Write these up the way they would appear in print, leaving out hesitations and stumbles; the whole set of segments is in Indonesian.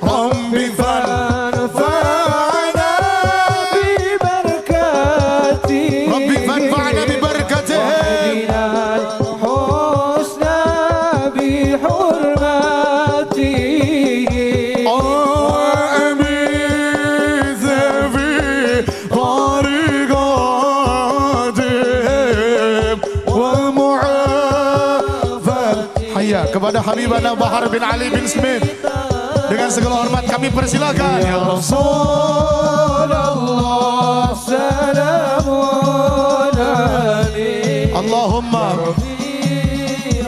ربي فانفعنا ببركاته ربي فانفعنا ببركته الحسنى بحرمته وأميز في طريقاتهم ومعافاة. Hayya kepada Habibana Bahar bin Ali bin Smith. Dengan segala hormat kami persilakan. Ya Rasulullah salamun alaihi Allahumma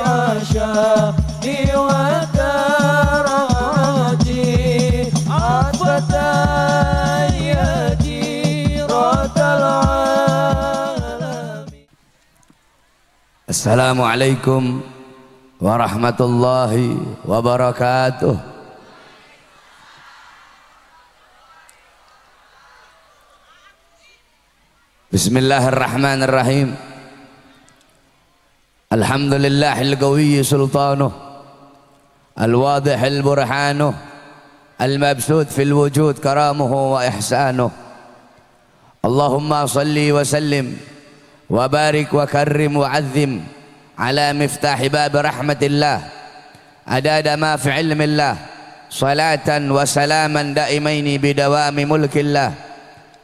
عشاني ودرجي عطفة يديرة العالم. Assalamualaikum warahmatullahi wabarakatuh. Bismillahirrahmanirrahim. Alhamdulillahil qawiyyi sultanuh, al-wadihil burhanuh, al-mabsut fil wujud karamuhu wa ihsanuh. Allahumma salli wa sallim wa barik wa karrim wa azzim ala miftahi bab rahmatillah adada ma fi ilmillah salatan wa salaman daimaini bidawami mulkillah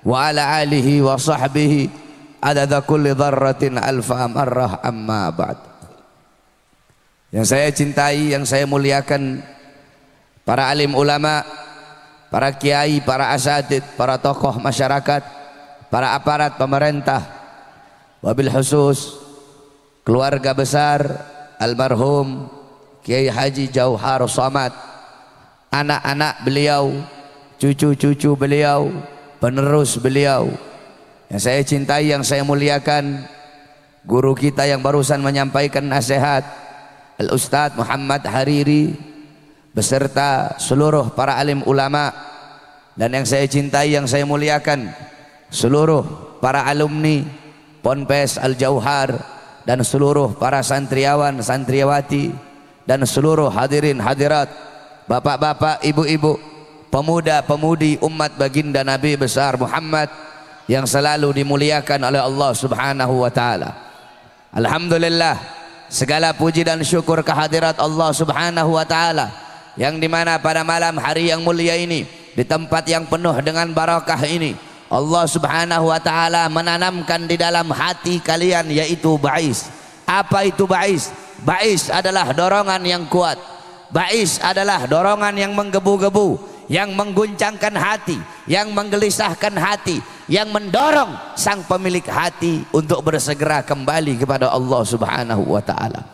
wa ala alihi wa sahbihi adada kulli dharratin alfa marrah amma ba'd. Yang saya cintai, yang saya muliakan, para alim ulama, para kiai, para asatid, para tokoh masyarakat, para aparat pemerintah, wabil khusus keluarga besar almarhum Kiai Haji Jauhar Somad, anak-anak beliau, cucu-cucu beliau, penerus beliau. Yang saya cintai, yang saya muliakan, guru kita yang barusan menyampaikan nasihat, Al-Ustadz Muhammad Hariri, beserta seluruh para alim ulama. Dan yang saya cintai, yang saya muliakan, seluruh para alumni Ponpes Al-Jauhar, dan seluruh para santriawan, santriawati, dan seluruh hadirin hadirat, bapak-bapak, ibu-ibu, pemuda-pemudi umat baginda Nabi besar Muhammad yang selalu dimuliakan oleh Allah Subhanahu wa taala. Alhamdulillah, segala puji dan syukur kehadirat Allah Subhanahu wa taala yang dimana pada malam hari yang mulia ini, di tempat yang penuh dengan barakah ini, Allah Subhanahu wa taala menanamkan di dalam hati kalian yaitu ba'is. Apa itu ba'is? Ba'is adalah dorongan yang kuat. Ba'is adalah dorongan yang menggebu-gebu, yang mengguncangkan hati, yang menggelisahkan hati, yang mendorong sang pemilik hati untuk bersegera kembali kepada Allah Subhanahu wa taala.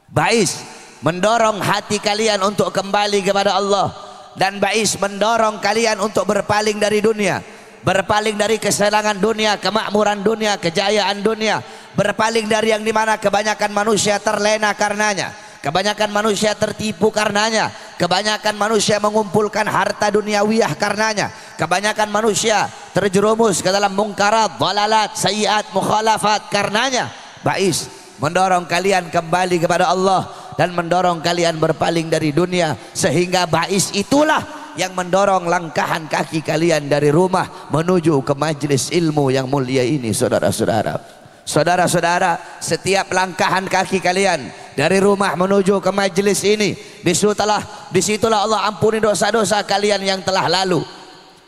Ba'is mendorong hati kalian untuk kembali kepada Allah, dan ba'is mendorong kalian untuk berpaling dari dunia, berpaling dari kesenangan dunia, kemakmuran dunia, kejayaan dunia, berpaling dari yang dimana kebanyakan manusia terlena karenanya, kebanyakan manusia tertipu karenanya, kebanyakan manusia mengumpulkan harta duniawiyah karenanya, kebanyakan manusia terjerumus ke dalam mungkarat, dhalalat, sayyiat, mukhalafat karenanya. Ba'is mendorong kalian kembali kepada Allah dan mendorong kalian berpaling dari dunia, sehingga ba'is itulah yang mendorong langkahan kaki kalian dari rumah menuju ke majlis ilmu yang mulia ini. Saudara-saudara, saudara-saudara, setiap langkahan kaki kalian dari rumah menuju ke majlis ini, disitulah Allah ampuni dosa-dosa kalian yang telah lalu.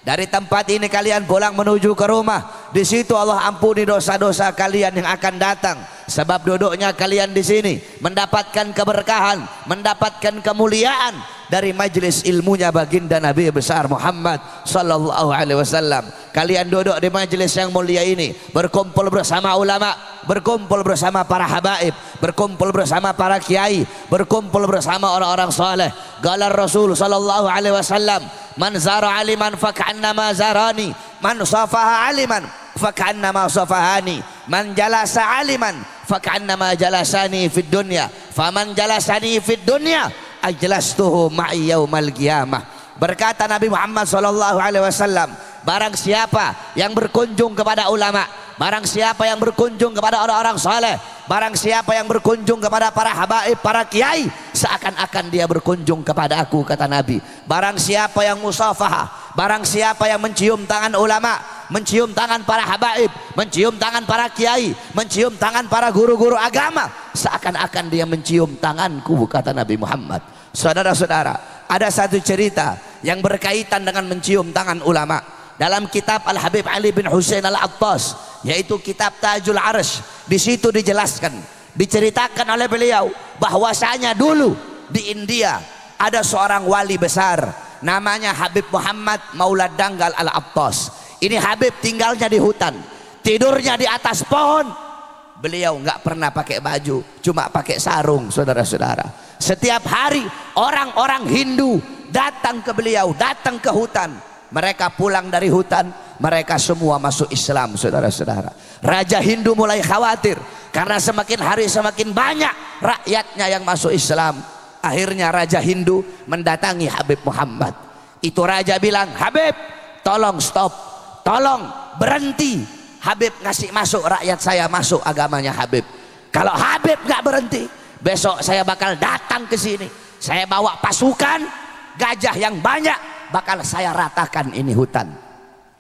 Dari tempat ini kalian pulang menuju ke rumah, di situ Allah ampuni dosa-dosa kalian yang akan datang. Sebab duduknya kalian di sini mendapatkan keberkahan, mendapatkan kemuliaan dari majlis ilmunya baginda Nabi besar Muhammad sallallahu alaihi wasallam. Kalian duduk di majlis yang mulia ini, berkumpul bersama ulama, berkumpul bersama para habaib, berkumpul bersama para kiai, berkumpul bersama orang-orang saleh. Qala Rasul sallallahu alaihi wasallam, man zara aliman fak'annama zarani, man safaha aliman fak'annama safahani, man jalasa aliman fak'annama jalasani fid dunya, faman jalasani fid dunya ajlastuhu ma'i yaumal qiyamah. Berkata Nabi Muhammad sallallahu alaihi wasallam, barang siapa yang berkunjung kepada ulama, barang siapa yang berkunjung kepada orang-orang saleh, barang siapa yang berkunjung kepada para habaib, para kiai, seakan-akan dia berkunjung kepada aku, kata Nabi. Barang siapa yang musafahah, barang siapa yang mencium tangan ulama, mencium tangan para habaib, mencium tangan para kiai, mencium tangan para guru-guru agama, seakan-akan dia mencium tanganku, kata Nabi Muhammad. Saudara-saudara, ada satu cerita yang berkaitan dengan mencium tangan ulama dalam kitab Al-Habib Ali bin Husain Al-Attas, yaitu kitab Tajul Arsh. Di situ dijelaskan, diceritakan oleh beliau bahwasanya dulu di India ada seorang wali besar namanya Habib Muhammad Maulad Danggal Al-Attas. Ini Habib tinggalnya di hutan, tidurnya di atas pohon. Beliau nggak pernah pakai baju, cuma pakai sarung. Saudara-saudara, setiap hari orang-orang Hindu datang ke beliau, datang ke hutan. Mereka pulang dari hutan, mereka semua masuk Islam. Saudara-saudara, Raja Hindu mulai khawatir karena semakin hari semakin banyak rakyatnya yang masuk Islam. Akhirnya Raja Hindu mendatangi Habib Muhammad. Itu raja bilang, Habib, tolong stop, tolong berhenti. Habib ngasih masuk rakyat saya masuk agamanya Habib. Kalau Habib nggak berhenti, besok saya bakal datang ke sini. Saya bawa pasukan gajah yang banyak, bakal saya ratakan ini hutan.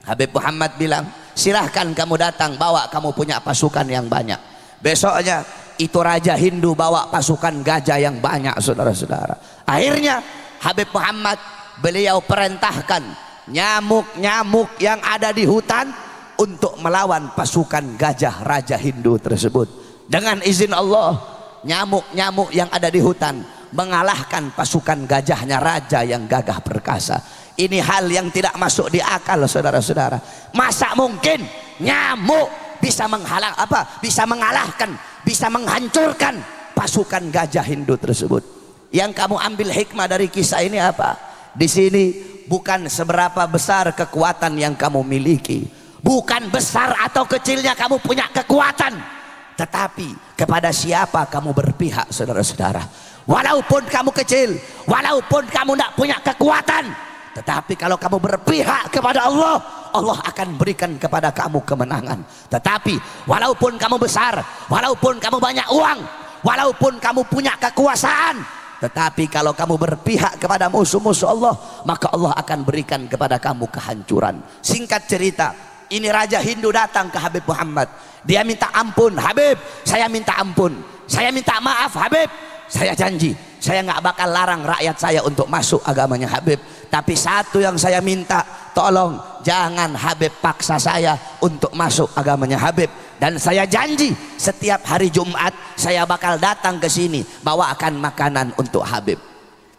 Habib Muhammad bilang, silahkan kamu datang, bawa kamu punya pasukan yang banyak. Besoknya itu Raja Hindu bawa pasukan gajah yang banyak. Saudara-saudara, akhirnya Habib Muhammad beliau perintahkan nyamuk-nyamuk yang ada di hutan untuk melawan pasukan gajah Raja Hindu tersebut. Dengan izin Allah, nyamuk-nyamuk yang ada di hutan mengalahkan pasukan gajahnya raja yang gagah perkasa. Ini hal yang tidak masuk di akal, saudara-saudara. Masa mungkin nyamuk bisa menghalang bisa mengalahkan, bisa menghancurkan pasukan gajah Hindu tersebut? Yang kamu ambil hikmah dari kisah ini apa? Di sini bukan seberapa besar kekuatan yang kamu miliki, bukan besar atau kecilnya kamu punya kekuatan, tetapi kepada siapa kamu berpihak, saudara-saudara. Walaupun kamu kecil, walaupun kamu tidak punya kekuatan, tetapi kalau kamu berpihak kepada Allah, Allah akan berikan kepada kamu kemenangan. Tetapi walaupun kamu besar, walaupun kamu banyak uang, walaupun kamu punya kekuasaan, tetapi kalau kamu berpihak kepada musuh-musuh Allah, maka Allah akan berikan kepada kamu kehancuran. Singkat cerita, ini Raja Hindu datang ke Habib Muhammad. Dia minta ampun, Habib, saya minta ampun, saya minta maaf Habib, saya janji saya nggak bakal larang rakyat saya untuk masuk agamanya Habib. Tapi satu yang saya minta, tolong jangan Habib paksa saya untuk masuk agamanya Habib. Dan saya janji setiap hari Jumat saya bakal datang ke sini bawakan makanan untuk Habib.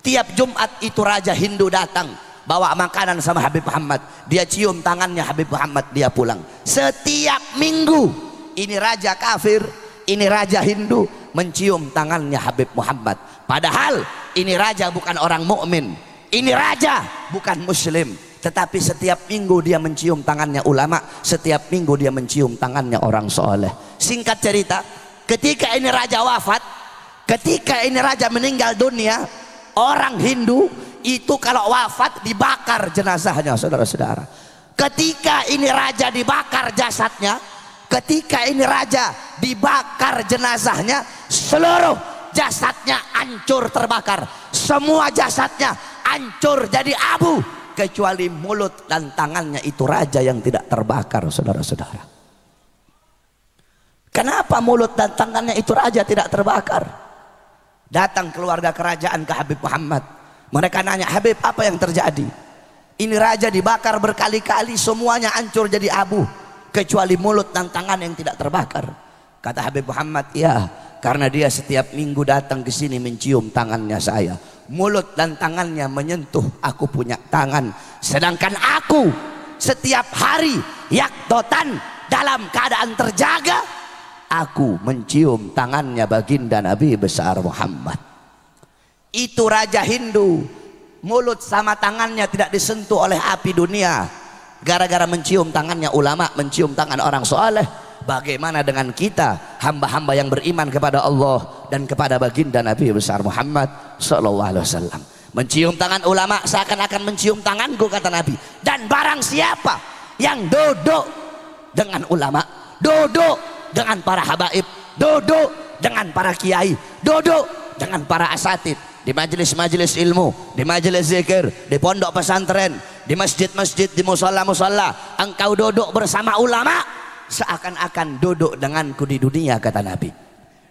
Tiap Jumat itu Raja Hindu datang bawa makanan sama Habib Muhammad. Dia cium tangannya Habib Muhammad, dia pulang. Setiap minggu ini raja kafir, ini Raja Hindu mencium tangannya Habib Muhammad. Padahal ini raja bukan orang mukmin, ini raja bukan muslim, tetapi setiap minggu dia mencium tangannya ulama, setiap minggu dia mencium tangannya orang soleh. Singkat cerita, ketika ini raja wafat, ketika ini raja meninggal dunia, orang Hindu itu kalau wafat dibakar jenazahnya, saudara-saudara. Ketika ini raja dibakar jasadnya, ketika ini raja dibakar jenazahnya, seluruh jasadnya hancur terbakar, semua jasadnya hancur jadi abu, kecuali mulut dan tangannya itu raja yang tidak terbakar, saudara-saudara. Kenapa mulut dan tangannya itu raja tidak terbakar? Datang keluarga kerajaan ke Habib Muhammad, mereka nanya, Habib, apa yang terjadi? Ini raja dibakar berkali-kali, semuanya hancur jadi abu, kecuali mulut dan tangan yang tidak terbakar. Kata Habib Muhammad, ya, karena dia setiap minggu datang ke sini mencium tangannya saya. Mulut dan tangannya menyentuh aku punya tangan. Sedangkan aku setiap hari yakdotan dalam keadaan terjaga, aku mencium tangannya baginda Nabi besar Muhammad. Itu Raja Hindu, mulut sama tangannya tidak disentuh oleh api dunia, gara-gara mencium tangannya ulama, mencium tangan orang soleh. Bagaimana dengan kita, hamba-hamba yang beriman kepada Allah dan kepada baginda Nabi besar Muhammad sallallahu alaihi wasallam? Mencium tangan ulama seakan-akan mencium tanganku, kata Nabi. Dan barang siapa yang duduk dengan ulama, duduk dengan para habaib, duduk dengan para kiai, duduk dengan para asatid, di majelis-majelis ilmu, di majelis zikir, di pondok pesantren, di masjid-masjid, di musalla-musalla, engkau duduk bersama ulama seakan-akan duduk denganku di dunia, kata Nabi.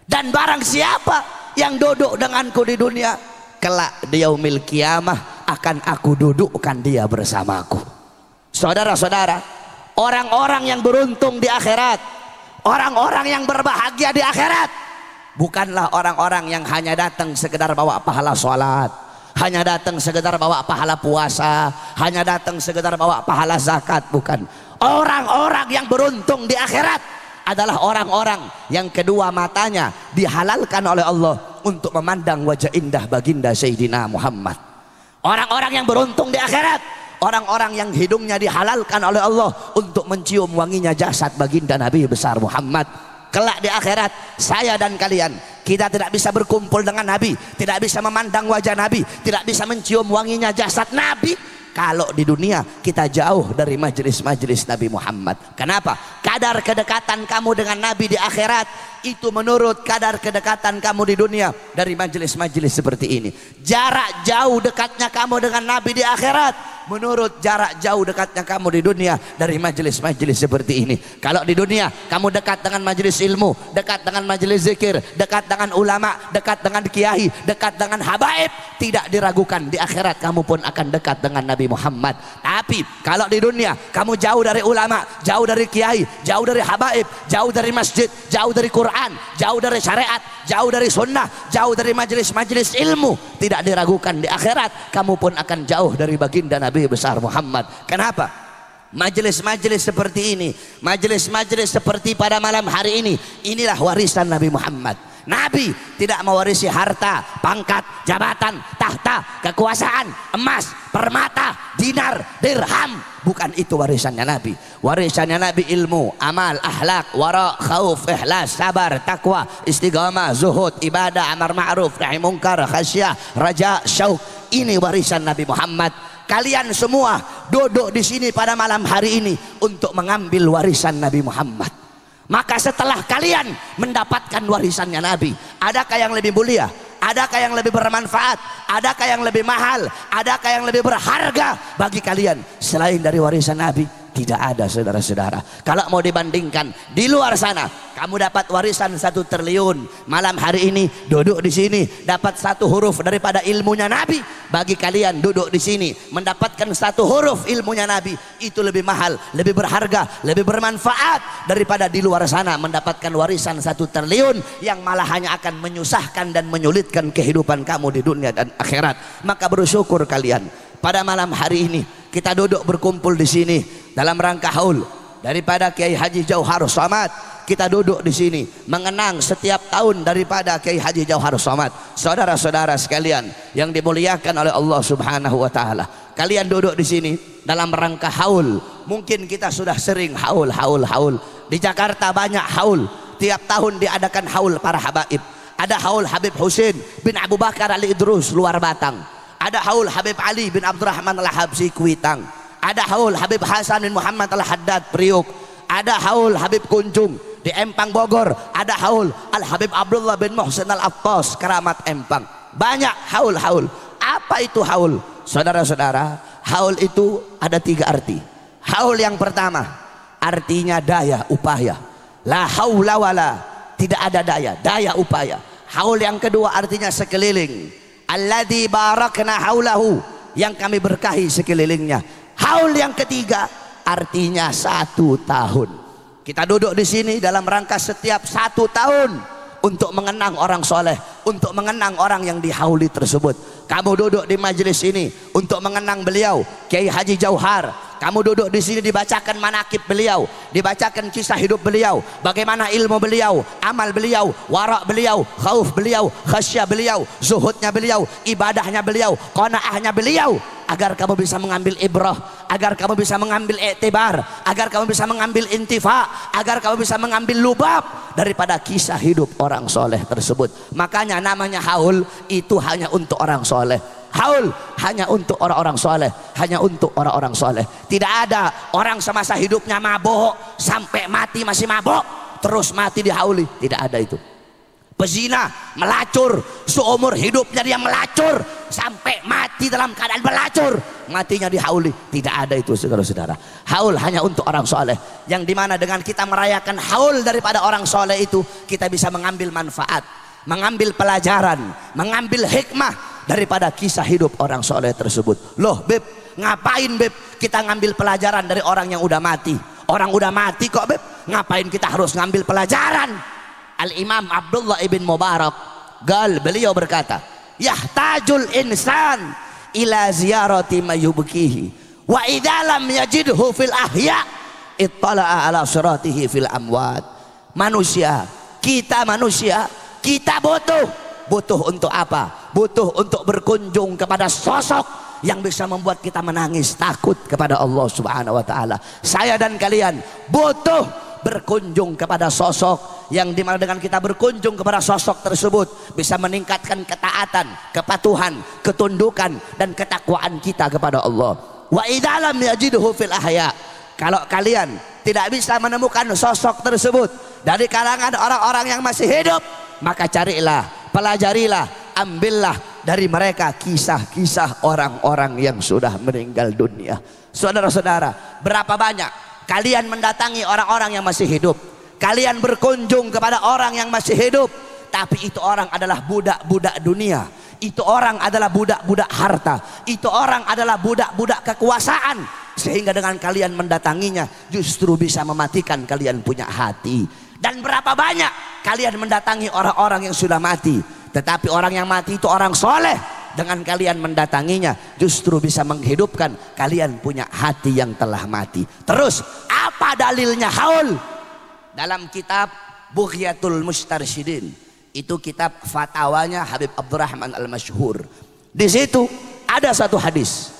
Dan barang siapa yang duduk denganku di dunia, kelak di yaumil kiamah akan aku dudukkan dia bersamaku. Saudara-saudara, orang-orang yang beruntung di akhirat, orang-orang yang berbahagia di akhirat, bukanlah orang-orang yang hanya datang sekedar bawa pahala sholat, hanya datang sekedar bawa pahala puasa, hanya datang sekedar bawa pahala zakat. Bukan. Orang-orang yang beruntung di akhirat adalah orang-orang yang kedua matanya dihalalkan oleh Allah untuk memandang wajah indah baginda Sayyidina Muhammad. Orang-orang yang beruntung di akhirat, orang-orang yang hidungnya dihalalkan oleh Allah untuk mencium wanginya jasad baginda Nabi besar Muhammad. Kelak di akhirat, saya dan kalian, kita tidak bisa berkumpul dengan Nabi, tidak bisa memandang wajah Nabi, tidak bisa mencium wanginya jasad Nabi kalau di dunia kita jauh dari majelis-majelis Nabi Muhammad. Kenapa? Kadar kedekatan kamu dengan Nabi di akhirat itu menurut kadar kedekatan kamu di dunia dari majelis-majelis seperti ini. Jarak jauh dekatnya kamu dengan Nabi di akhirat menurut jarak jauh dekatnya kamu di dunia dari majelis-majelis seperti ini. Kalau di dunia kamu dekat dengan majelis ilmu, dekat dengan majelis zikir, dekat dengan ulama, dekat dengan kiai, dekat dengan habaib, tidak diragukan di akhirat kamu pun akan dekat dengan Nabi Muhammad. Tapi kalau di dunia kamu jauh dari ulama, jauh dari kiai, jauh dari habaib, jauh dari masjid, jauh dari Quran, jauh dari syariat, jauh dari sunnah, jauh dari majelis-majelis ilmu, tidak diragukan di akhirat kamu pun akan jauh dari baginda Nabi besar Muhammad. Kenapa? Majelis-majelis seperti ini, majelis-majelis seperti pada malam hari ini, inilah warisan Nabi Muhammad. Nabi tidak mewarisi harta, pangkat, jabatan, tahta, kekuasaan, emas, permata, dinar, dirham. Bukan itu warisannya Nabi. Warisannya Nabi ilmu, amal, akhlak, wara, khauf, ikhlas, sabar, takwa, istiqamah, zuhud, ibadah, amar ma'ruf, nahi munkar, khasyah, raja, syauq. Ini warisan Nabi Muhammad. Kalian semua duduk di sini pada malam hari ini untuk mengambil warisan Nabi Muhammad. Maka setelah kalian mendapatkan warisannya Nabi, adakah yang lebih mulia? Adakah yang lebih bermanfaat? Adakah yang lebih mahal? Adakah yang lebih berharga bagi kalian selain dari warisan Nabi? Tidak ada, saudara-saudara. Kalau mau dibandingkan di luar sana, kamu dapat warisan 1 triliun. Malam hari ini duduk di sini dapat 1 huruf daripada ilmunya Nabi. Bagi kalian duduk di sini mendapatkan 1 huruf ilmunya Nabi, itu lebih mahal, lebih berharga, lebih bermanfaat daripada di luar sana mendapatkan warisan 1 triliun yang malah hanya akan menyusahkan dan menyulitkan kehidupan kamu di dunia dan akhirat. Maka bersyukur kalian pada malam hari ini kita duduk berkumpul di sini dalam rangka haul daripada Kiai Haji Jauhar Somad. Kita duduk di sini mengenang setiap tahun daripada Kiai Haji Jauhar Somad. Saudara-saudara sekalian yang dimuliakan oleh Allah Subhanahu wa taala, kalian duduk di sini dalam rangka haul. Mungkin kita sudah sering haul. Di Jakarta banyak haul. Tiap tahun diadakan haul para habaib. Ada haul Habib Husin bin Abu Bakar Ali Idrus luar Batang. Ada haul Habib Ali bin Abdurrahman Al-Habsi Kuitang. Ada haul Habib Hasan bin Muhammad Al-Haddad Priuk. Ada haul Habib Kunjung di Empang Bogor. Ada haul Al-Habib Abdullah bin Muhsin Al-Attas Keramat Empang. Banyak haul-haul. Apa itu haul? Saudara-saudara, haul itu ada 3 arti. Haul yang pertama artinya daya upaya. La haula wala, tidak ada daya upaya. Haul yang kedua artinya sekeliling. Alladzi barakna haulahu, yang kami berkahi sekelilingnya. Haul yang ketiga artinya 1 tahun. Kita duduk di sini dalam rangka setiap 1 tahun untuk mengenang orang soleh, untuk mengenang orang yang dihauli tersebut. Kamu duduk di majelis ini untuk mengenang beliau Kiai Haji Jauhar. Kamu duduk di sini dibacakan manakib beliau, dibacakan kisah hidup beliau, bagaimana ilmu beliau, amal beliau, warak beliau, khauf beliau, khasyah beliau, zuhudnya beliau, ibadahnya beliau, qanaahnya beliau, agar kamu bisa mengambil ibrah, agar kamu bisa mengambil iktibar, agar kamu bisa mengambil intifa, agar kamu bisa mengambil lubab daripada kisah hidup orang soleh tersebut. Makanya namanya haul itu hanya untuk orang soleh. Haul hanya untuk orang-orang soleh, hanya untuk orang-orang soleh. Tidak ada orang semasa hidupnya mabok sampai mati masih mabok terus mati dihauli, tidak ada itu. Pezina, melacur, seumur hidupnya dia melacur sampai mati dalam keadaan melacur, matinya dihauli. Tidak ada itu saudara-saudara. Haul hanya untuk orang soleh, yang dimana dengan kita merayakan haul daripada orang soleh itu, kita bisa mengambil manfaat, mengambil pelajaran, mengambil hikmah daripada kisah hidup orang soleh tersebut. Loh Beb, ngapain Beb kita ngambil pelajaran dari orang yang udah mati? Orang udah mati kok Beb, ngapain kita harus ngambil pelajaran? Al-Imam Abdullah ibn Mubarak beliau berkata, yahtajul insan ila ziyarati mayubkihi wa idza lam yajidhu fil ahya ittala'a ala siratihi fil amwat. Kita manusia kita butuh untuk apa? Butuh untuk berkunjung kepada sosok yang bisa membuat kita menangis takut kepada Allah Subhanahu wa taala. Saya dan kalian butuh berkunjung kepada sosok yang dimana dengan kita berkunjung kepada sosok tersebut bisa meningkatkan ketaatan, kepatuhan, ketundukan dan ketakwaan kita kepada Allah. Wa idza lam yajidhu fil ahya, kalau kalian tidak bisa menemukan sosok tersebut dari kalangan orang-orang yang masih hidup, maka carilah, pelajarilah, ambillah dari mereka kisah-kisah orang-orang yang sudah meninggal dunia. Saudara-saudara, berapa banyak kalian mendatangi orang-orang yang masih hidup, kalian berkunjung kepada orang yang masih hidup, tapi itu orang adalah budak-budak dunia, itu orang adalah budak-budak harta, itu orang adalah budak-budak kekuasaan, sehingga dengan kalian mendatanginya justru bisa mematikan kalian punya hati. Dan berapa banyak kalian mendatangi orang-orang yang sudah mati, tetapi orang yang mati itu orang soleh, dengan kalian mendatanginya justru bisa menghidupkan kalian punya hati yang telah mati. Terus apa dalilnya haul? Dalam kitab Bughyatul Mustarsyidin, itu kitab fatwanya Habib Abdurrahman Al-Masyhur. Di situ ada satu hadis.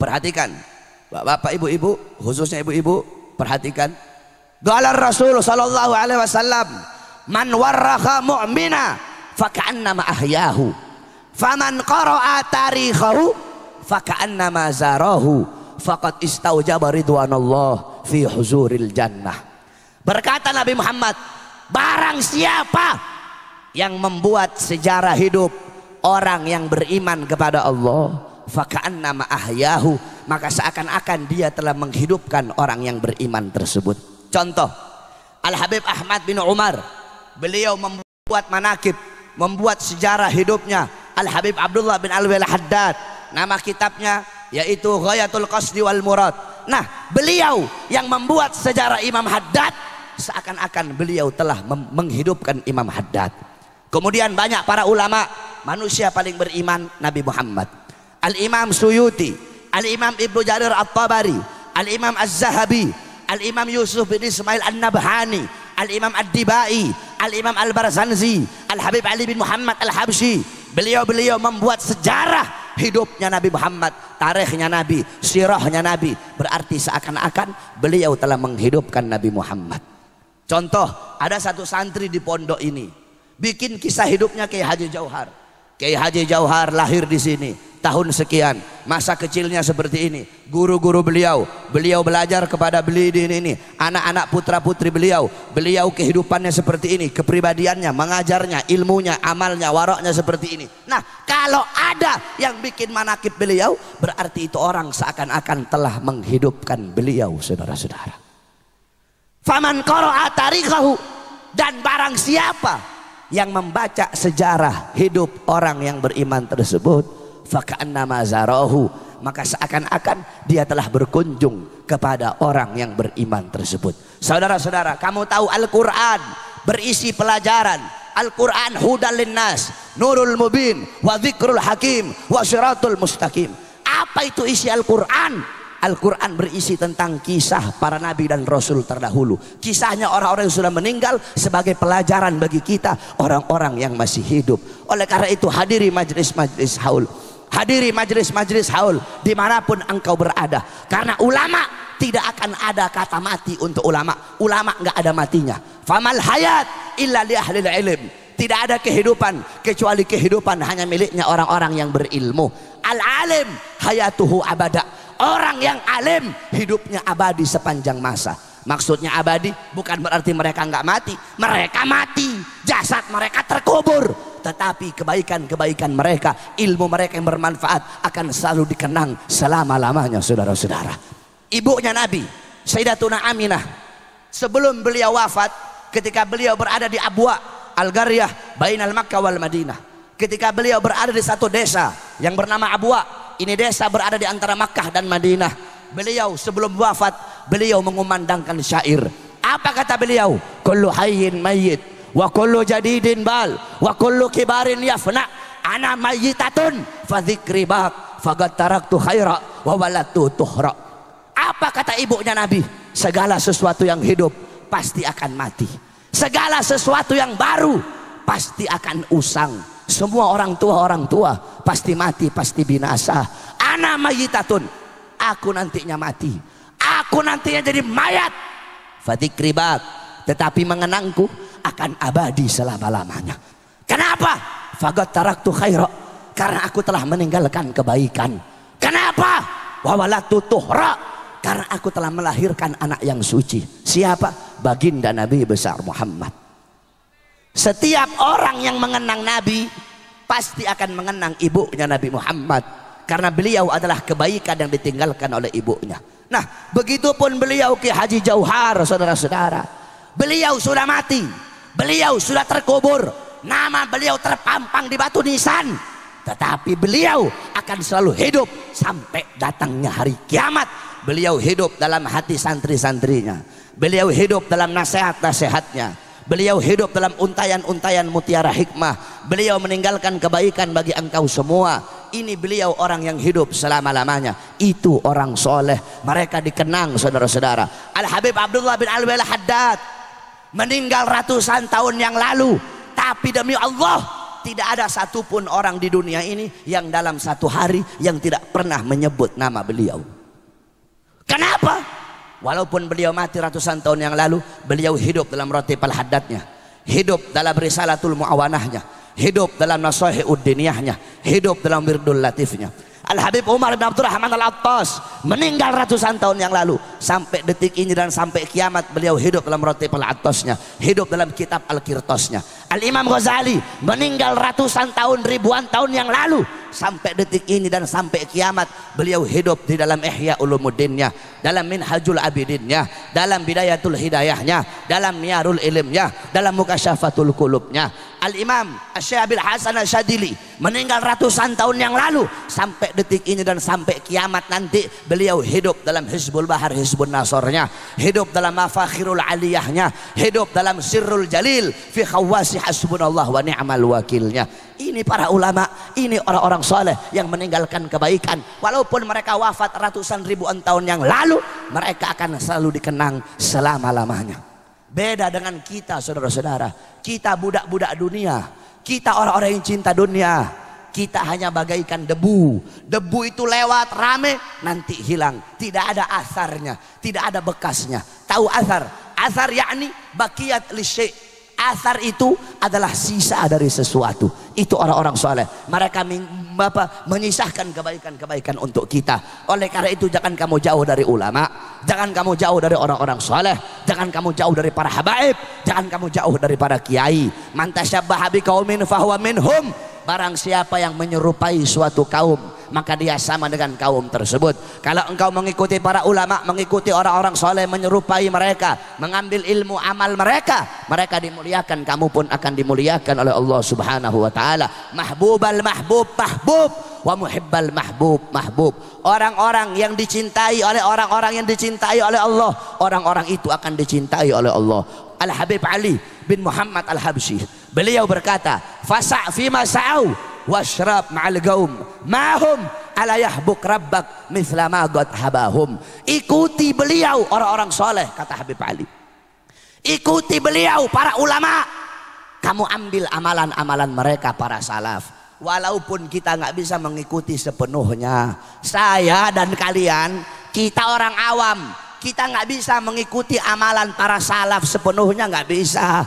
Perhatikan, bapak ibu-ibu, khususnya ibu-ibu, perhatikan. Qala Rasul sallallahu alaihi wasallam, man warraha mu'mina faka'annama ahyahu, faman qara'a tarikhahu faka'annama zarahu, faqad istaujaba ridwanallah fi huzuril jannah. Berkata Nabi Muhammad, barang siapa yang membuat sejarah hidup orang yang beriman kepada Allah, faka'annama ahyahu, maka seakan-akan dia telah menghidupkan orang yang beriman tersebut. Contoh, Al-Habib Ahmad bin Umar, beliau membuat manakib, membuat sejarah hidupnya. Al-Habib Abdullah bin Alwi Al-Haddad, nama kitabnya yaitu Ghayatul Qasdi wal Murad. Nah, beliau yang membuat sejarah Imam Haddad, seakan-akan beliau telah menghidupkan Imam Haddad. Kemudian banyak para ulama, manusia paling beriman Nabi Muhammad. Al-Imam Suyuti, Al-Imam Ibnu Jarir At-Tabari, Al-Imam Az-Zahabi, Al-Imam Yusuf bin Ismail An-Nabhani, Al-Imam Ad-Dibai, Al-Imam Al-Barzanzi, Al-Habib Ali bin Muhammad Al-Habsyi. Beliau-beliau membuat sejarah hidupnya Nabi Muhammad, tarikhnya Nabi, sirahnya Nabi. Berarti seakan-akan beliau telah menghidupkan Nabi Muhammad. Contoh, ada satu santri di pondok ini bikin kisah hidupnya Kiai Haji Jauhar. Kiai Haji Jauhar lahir di sini tahun sekian, masa kecilnya seperti ini, guru-guru beliau belajar kepada beliau di ini, anak-anak putra putri beliau kehidupannya seperti ini, kepribadiannya, mengajarnya, ilmunya, amalnya, waroknya seperti ini. Nah, kalau ada yang bikin manakib beliau, berarti itu orang seakan-akan telah menghidupkan beliau, saudara-saudara. Faman qara'a tarikhahu, dan barang siapa yang membaca sejarah hidup orang yang beriman tersebut, faka'annama zarahu, maka seakan-akan dia telah berkunjung kepada orang yang beriman tersebut. Saudara-saudara, kamu tahu Al-Quran berisi pelajaran. Al-Quran hudal linnas, nurul mubin, wa dzikrul hakim, wa syiratul mustaqim. Apa itu isi Al-Quran? Al-Quran berisi tentang kisah para nabi dan rasul terdahulu, kisahnya orang-orang yang sudah meninggal sebagai pelajaran bagi kita orang-orang yang masih hidup. Oleh karena itu, hadiri majlis-majlis haul, hadiri majlis-majlis haul dimanapun engkau berada, karena ulama tidak akan ada kata mati untuk ulama. Ulama nggak ada matinya. Famal hayat illa li ahlil ilm, tidak ada kehidupan kecuali kehidupan hanya miliknya orang-orang yang berilmu. Al-alim hayatuhu abada, orang yang alim hidupnya abadi sepanjang masa. Maksudnya abadi bukan berarti mereka nggak mati. Mereka mati, jasad mereka terkubur, tetapi kebaikan-kebaikan mereka, ilmu mereka yang bermanfaat akan selalu dikenang selama-lamanya, saudara-saudara. Ibunya Nabi, Sayyidatuna Aminah, sebelum beliau wafat, ketika beliau berada di Abwa Al-Garyah bainal Makkah wal Madinah, ketika beliau berada di satu desa yang bernama Abwa, ini desa berada di antara Makkah dan Madinah. Beliau sebelum wafat, beliau mengumandangkan syair. Apa kata beliau? Kullu hayyin mayyit wa kullu jadidin bal wa kullu kibarin yafna, ana mayyitatun fa dzikri baq faqad taraktu khaira wa walatu tuhra. Apa kata ibunya Nabi? Segala sesuatu yang hidup pasti akan mati, segala sesuatu yang baru pasti akan usang. Semua orang tua pasti mati, pasti binasa. Ana mayyitatun, aku nantinya mati, aku nantinya jadi mayat. Fadzikri baq, tetapi mengenangku akan abadi selama-lamanya. Kenapa? Faqad taraktu khaira, karena aku telah meninggalkan kebaikan. Kenapa? Wa walatu tuhra, karena aku telah melahirkan anak yang suci. Siapa? Baginda Nabi besar Muhammad. Setiap orang yang mengenang Nabi pasti akan mengenang ibunya Nabi Muhammad, karena beliau adalah kebaikan yang ditinggalkan oleh ibunya. Nah, begitupun beliau Ki Haji Jauhar, saudara-saudara. Beliau sudah mati, beliau sudah terkubur, nama beliau terpampang di batu nisan, tetapi beliau akan selalu hidup sampai datangnya hari kiamat. Beliau hidup dalam hati santri-santrinya, beliau hidup dalam nasihat-nasihatnya, beliau hidup dalam untayan-untayan mutiara hikmah. Beliau meninggalkan kebaikan bagi engkau semua. Ini beliau orang yang hidup selama-lamanya. Itu orang soleh, mereka dikenang, saudara-saudara. Al-Habib Abdullah bin Alwi Al-Haddad meninggal ratusan tahun yang lalu, tapi demi Allah tidak ada satupun orang di dunia ini yang dalam satu hari yang tidak pernah menyebut nama beliau. Kenapa? Walaupun beliau mati ratusan tahun yang lalu, beliau hidup dalam Ratib Al-Haddadnya, hidup dalam Risalatul Mu'awanahnya, hidup dalam Nasaihi'ud Diniyahnya, hidup dalam Wirdul Latifnya. Al-Habib Umar bin Abdurrahman Al-Attas meninggal ratusan tahun yang lalu. Sampai detik ini dan sampai kiamat beliau hidup dalam Ratib Al-Attasnya, hidup dalam kitab Al-Qirtasnya. Al-Imam Ghazali meninggal ratusan tahun, ribuan tahun yang lalu. Sampai detik ini dan sampai kiamat beliau hidup di dalam Ihya Ulumuddinnya, dalam Minhajul Abidinnya, dalam Bidayatul Hidayahnya, dalam Niyarul Ilmnya, dalam Mukasyafatul Qulubnya. Al-Imam Syekh Abil Hasan Al-Syadili meninggal ratusan tahun yang lalu. Sampai detik ini dan sampai kiamat nanti beliau hidup dalam Hizbul Bahar, Hizbun Nasornya, hidup dalam Mafakhirul Aliyahnya, hidup dalam Sirrul Jalil fi Khawasi Hasbunallah wa ni'mal wakilnya. Ini para ulama, ini orang-orang soleh yang meninggalkan kebaikan. Walaupun mereka wafat ratusan ribuan tahun yang lalu, mereka akan selalu dikenang selama-lamanya. Beda dengan kita, saudara-saudara. Kita budak-budak dunia, kita orang-orang yang cinta dunia. Kita hanya bagaikan debu. Debu itu lewat rame, nanti hilang, tidak ada asarnya, tidak ada bekasnya. Tahu asar? Asar yakni bakiyat lisyai'. Asar itu adalah sisa dari sesuatu. Itu orang-orang soleh, mereka menyisahkan kebaikan-kebaikan untuk kita. Oleh karena itu jangan kamu jauh dari ulama, jangan kamu jauh dari orang-orang soleh, jangan kamu jauh dari para habaib, jangan kamu jauh dari para kiai. Man tasyabbaha biqaumin fahuwa minhum. Barang siapa yang menyerupai suatu kaum, maka dia sama dengan kaum tersebut. Kalau engkau mengikuti para ulama, mengikuti orang-orang soleh, menyerupai mereka, mengambil ilmu amal mereka, mereka dimuliakan, kamu pun akan dimuliakan oleh Allah Subhanahu wa ta'ala. Mahbubal mahbub mahbub wa muhibbal mahbub mahbub. Orang-orang yang dicintai oleh orang-orang yang dicintai oleh Allah, orang-orang itu akan dicintai oleh Allah. Al-Habib Ali bin Muhammad Al-Habsyi, beliau berkata, fasa' fima sa'au washrab ma'al gaum mahum ala yahbuk rabbak mithla ma qad habahum. Ikuti beliau orang-orang soleh, kata Habib Ali. Ikuti beliau para ulama, kamu ambil amalan-amalan mereka para salaf. Walaupun kita nggak bisa mengikuti sepenuhnya, saya dan kalian, kita orang awam, kita nggak bisa mengikuti amalan para salaf sepenuhnya, nggak bisa.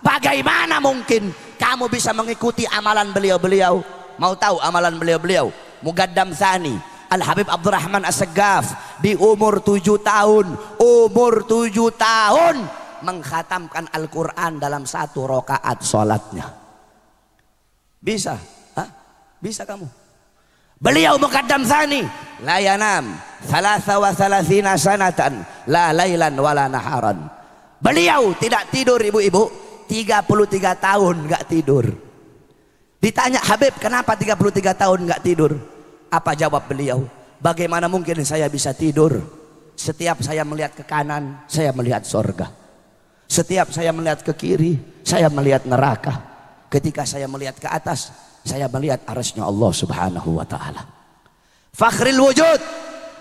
Bagaimana mungkin kamu bisa mengikuti amalan beliau-beliau? Mau tahu amalan beliau-beliau? Mugaddam Tsani Al-Habib Abdurrahman As-Saggaf di umur 7 tahun, umur 7 tahun mengkhatamkan Al-Quran dalam 1 rakaat sholatnya. Bisa? Hah? Bisa kamu? Beliau muqaddam tsani, la yanam 33 sanatan la lailan wala naharan. Beliau tidak tidur ibu-ibu, 33 tahun nggak tidur. Ditanya Habib, kenapa 33 tahun nggak tidur? Apa jawab beliau? Bagaimana mungkin saya bisa tidur? Setiap saya melihat ke kanan, saya melihat sorga. Setiap saya melihat ke kiri, saya melihat neraka. Ketika saya melihat ke atas, saya melihat arasnya Allah subhanahu wa ta'ala. Fakhril wujud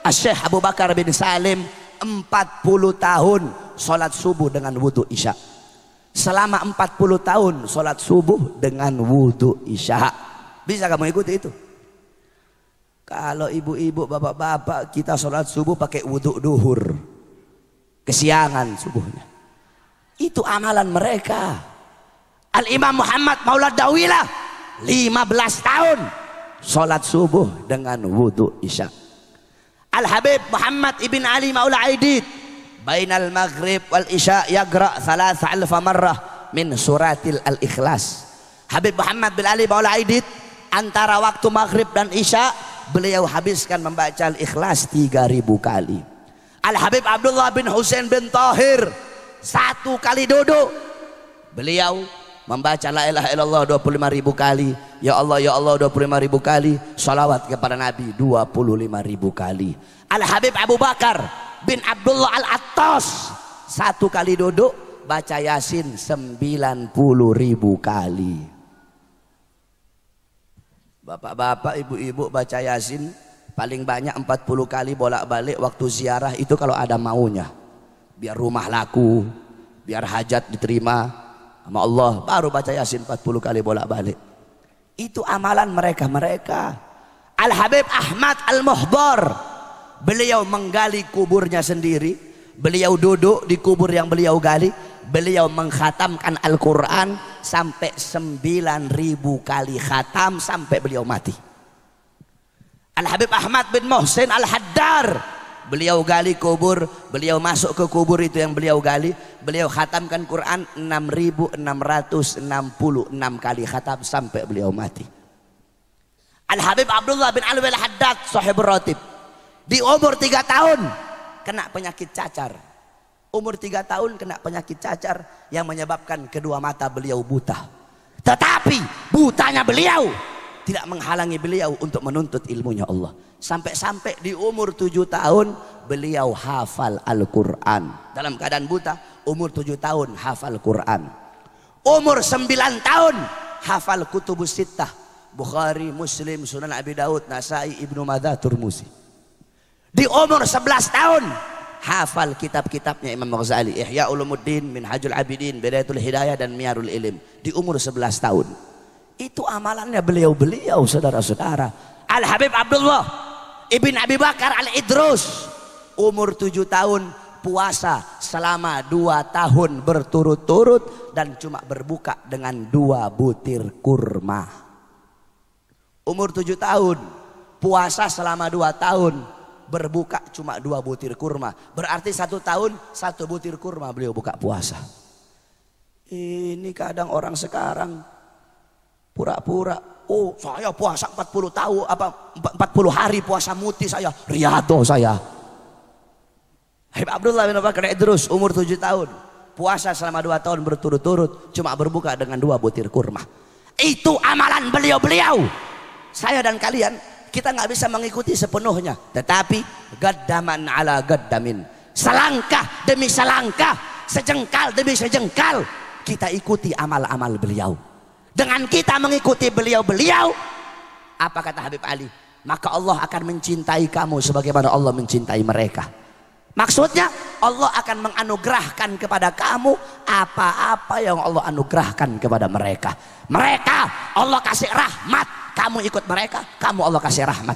Syekh Abu Bakar bin Salim 40 tahun sholat subuh dengan wudhu isya. Selama 40 tahun sholat subuh dengan wudhu isya. Bisa kamu ikuti itu? Kalau ibu-ibu, bapak-bapak, kita sholat subuh pakai wudhu duhur, kesiangan subuhnya. Itu amalan mereka. Al-Imam Muhammad Maulad Dawilah 15 tahun sholat subuh dengan wudhu isya. Al-Habib Muhammad ibn Ali Maula Aidid bainal maghrib wal isya yagra 3,000 marrah min suratil al-ikhlas. Habib Muhammad bin Ali Maula Aidid antara waktu maghrib dan isya beliau habiskan membaca al-ikhlas 3.000 kali. Al-Habib Abdullah bin Husain bin Tahir 1 kali duduk beliau membaca la ilaha illallah 25.000 kali, ya Allah 25.000 kali, salawat kepada Nabi 25.000 kali. Al-Habib Abu Bakar bin Abdullah Al-Attas 1 kali duduk baca Yasin 90.000 kali. Bapak-bapak, ibu-ibu baca Yasin paling banyak 40 kali bolak-balik waktu ziarah itu kalau ada maunya. Biar rumah laku, biar hajat diterima sama Allah, baru baca Yasin 40 kali bolak-balik. Itu amalan mereka. Al-Habib Ahmad Al-Muhdar, beliau menggali kuburnya sendiri, beliau duduk di kubur yang beliau gali, beliau mengkhatamkan Al-Quran sampai 9.000 kali khatam sampai beliau mati. Al-Habib Ahmad bin Muhsin Al-Haddar, beliau gali kubur, beliau masuk ke kubur itu yang beliau gali, beliau khatamkan Quran 6.666 kali khatam sampai beliau mati. Al-Habib Abdullah bin Alwi Al-Haddad Sahibur Ratib di umur 3 tahun kena penyakit cacar. Umur 3 tahun kena penyakit cacar yang menyebabkan kedua mata beliau buta. Tetapi butanya beliau tidak menghalangi beliau untuk menuntut ilmunya Allah. Sampai-sampai di umur 7 tahun beliau hafal Al-Quran. Dalam keadaan buta, umur 7 tahun hafal Quran. Umur 9 tahun hafal Kutubus Sittah, Bukhari, Muslim, Sunan Abi Daud, Nasai, Ibnu Majah, Tirmidzi. Di umur 11 tahun hafal kitab-kitabnya Imam Ghazali, Ihya Ulumuddin, Minhajul Abidin, Bidayatul Hidayah, dan Miyarul Ilim. Di umur 11 tahun. Itu amalannya beliau-beliau, saudara-saudara. Al-Habib Abdullah Ibn Abi Bakar Al-Idrus umur 7 tahun puasa selama 2 tahun berturut-turut dan cuma berbuka dengan 2 butir kurma. Umur 7 tahun puasa selama 2 tahun berbuka cuma 2 butir kurma. Berarti 1 tahun 1 butir kurma beliau buka puasa. Ini kadang orang sekarang pura-pura, oh saya puasa 40 hari puasa muti saya, riyadhah saya. Habib Abdullah bin Bakar Idrus umur 7 tahun puasa selama 2 tahun berturut-turut cuma berbuka dengan 2 butir kurma. Itu amalan beliau-beliau. Saya dan kalian kita nggak bisa mengikuti sepenuhnya, tetapi gaddaman ala gaddamin, selangkah demi selangkah, sejengkal demi sejengkal kita ikuti amal-amal beliau. Dengan kita mengikuti beliau-beliau, apa kata Habib Ali? Maka Allah akan mencintai kamu sebagaimana Allah mencintai mereka. Maksudnya Allah akan menganugerahkan kepada kamu apa-apa yang Allah anugerahkan kepada mereka. Mereka Allah kasih rahmat, kamu ikut mereka, kamu Allah kasih rahmat.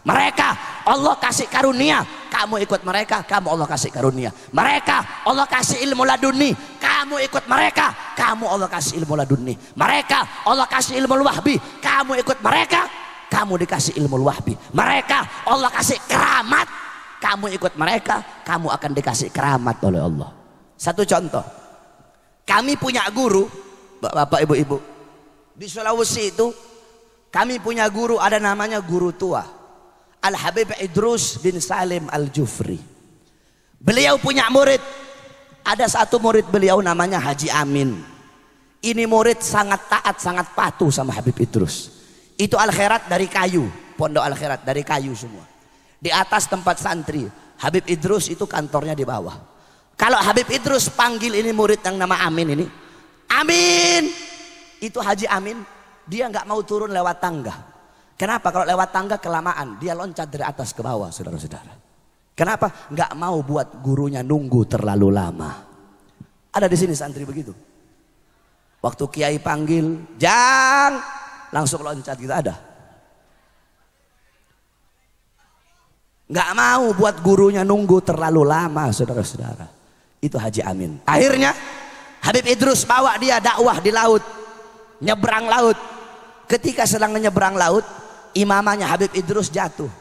Mereka Allah kasih karunia, kamu ikut mereka, kamu Allah kasih karunia. Mereka Allah kasih ilmu laduni, kamu ikut mereka, kamu Allah kasih ilmu laduni. Mereka Allah kasih ilmu wahbi, kamu ikut mereka, kamu dikasih ilmu wahbi. Mereka Allah kasih keramat, kamu ikut mereka, kamu akan dikasih keramat oleh Allah. Satu contoh, kami punya guru, bapak ibu-ibu, di Sulawesi itu kami punya guru, ada namanya guru tua, Al-Habib Idrus bin Salim Al-Jufri. Beliau punya murid, ada satu murid beliau namanya Haji Amin. Ini murid sangat taat, sangat patuh sama Habib Idrus. Itu Al-Khairat dari kayu, pondok Al-Khairat dari kayu semua. Di atas tempat santri, Habib Idrus itu kantornya di bawah. Kalau Habib Idrus panggil ini murid yang nama Amin ini, Amin, itu Haji Amin, dia nggak mau turun lewat tangga. Kenapa? Kalau lewat tangga kelamaan, dia loncat dari atas ke bawah, saudara-saudara. Kenapa? Nggak mau buat gurunya nunggu terlalu lama. Ada di sini santri begitu. Waktu kiai panggil, Jang, langsung loncat gitu, ada. Nggak mau buat gurunya nunggu terlalu lama, saudara-saudara. Itu Haji Amin. Akhirnya Habib Idrus bawa dia dakwah di laut, nyebrang laut. Ketika sedang menyeberang laut, imamahnya Habib Idrus jatuh.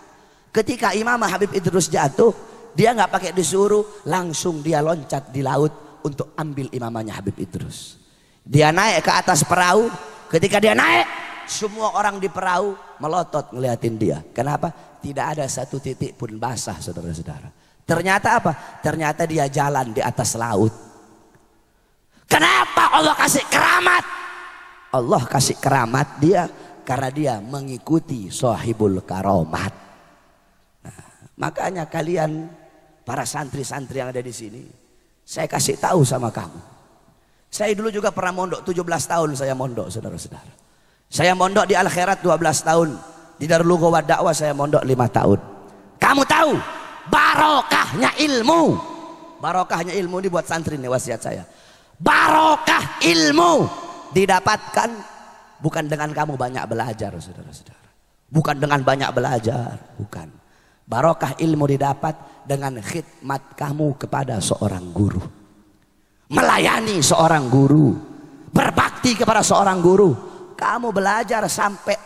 Ketika imamah Habib Idrus jatuh, dia nggak pakai disuruh, langsung dia loncat di laut untuk ambil imamahnya Habib Idrus. Dia naik ke atas perahu. Ketika dia naik, semua orang di perahu melotot ngeliatin dia. Kenapa? Tidak ada satu titik pun basah, saudara-saudara. Ternyata apa? Ternyata dia jalan di atas laut. Kenapa Allah kasih keramat? Allah kasih keramat dia karena dia mengikuti sahibul karomat. Nah, makanya kalian para santri-santri yang ada di sini, saya kasih tahu sama kamu. Saya dulu juga pernah mondok, 17 tahun saya mondok, saudara-saudara. Saya mondok di Al-Khairat 12 tahun. Di Darul Lughah wad Dakwah saya mondok 5 tahun. Kamu tahu barokahnya ilmu. Barokahnya ilmu ini buat santri nih wasiat saya. Barokah ilmu didapatkan bukan dengan kamu banyak belajar, saudara-saudara. Bukan dengan banyak belajar, bukan. Barokah ilmu didapat dengan khidmat kamu kepada seorang guru. Melayani seorang guru, berbakti kepada seorang guru. Kamu belajar sampai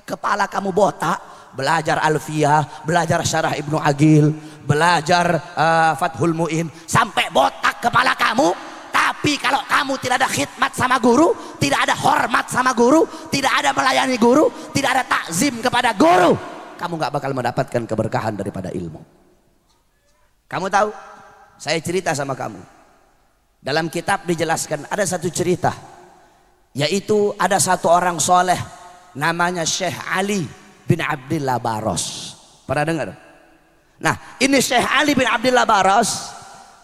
kepala kamu botak, belajar Alfiyah, belajar Syarah Ibnu Agil, belajar Fathul Mu'in, sampai botak kepala kamu. Tapi kalau kamu tidak ada khidmat sama guru, tidak ada hormat sama guru, tidak ada melayani guru, tidak ada takzim kepada guru, kamu gak bakal mendapatkan keberkahan daripada ilmu. Kamu tahu, saya cerita sama kamu. Dalam kitab dijelaskan ada satu cerita, yaitu ada satu orang soleh namanya Syekh Ali bin Abdillah Baros. Pernah dengar? Nah, ini Syekh Ali bin Abdillah Baros,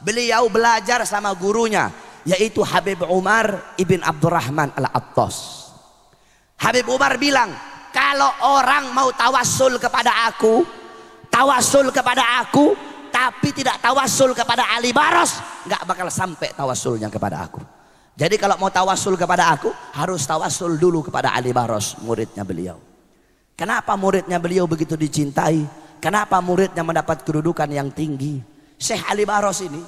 beliau belajar sama gurunya, yaitu Habib Umar ibn Abdurrahman Al-Attas. Habib Umar bilang, kalau orang mau tawassul kepada aku, tapi tidak tawassul kepada Ali Baros, nggak bakal sampai tawassulnya kepada aku. Jadi kalau mau tawassul kepada aku, harus tawassul dulu kepada Ali Baros, muridnya beliau. Kenapa muridnya beliau begitu dicintai? Kenapa muridnya mendapat kedudukan yang tinggi? Syekh Ali Baros ini,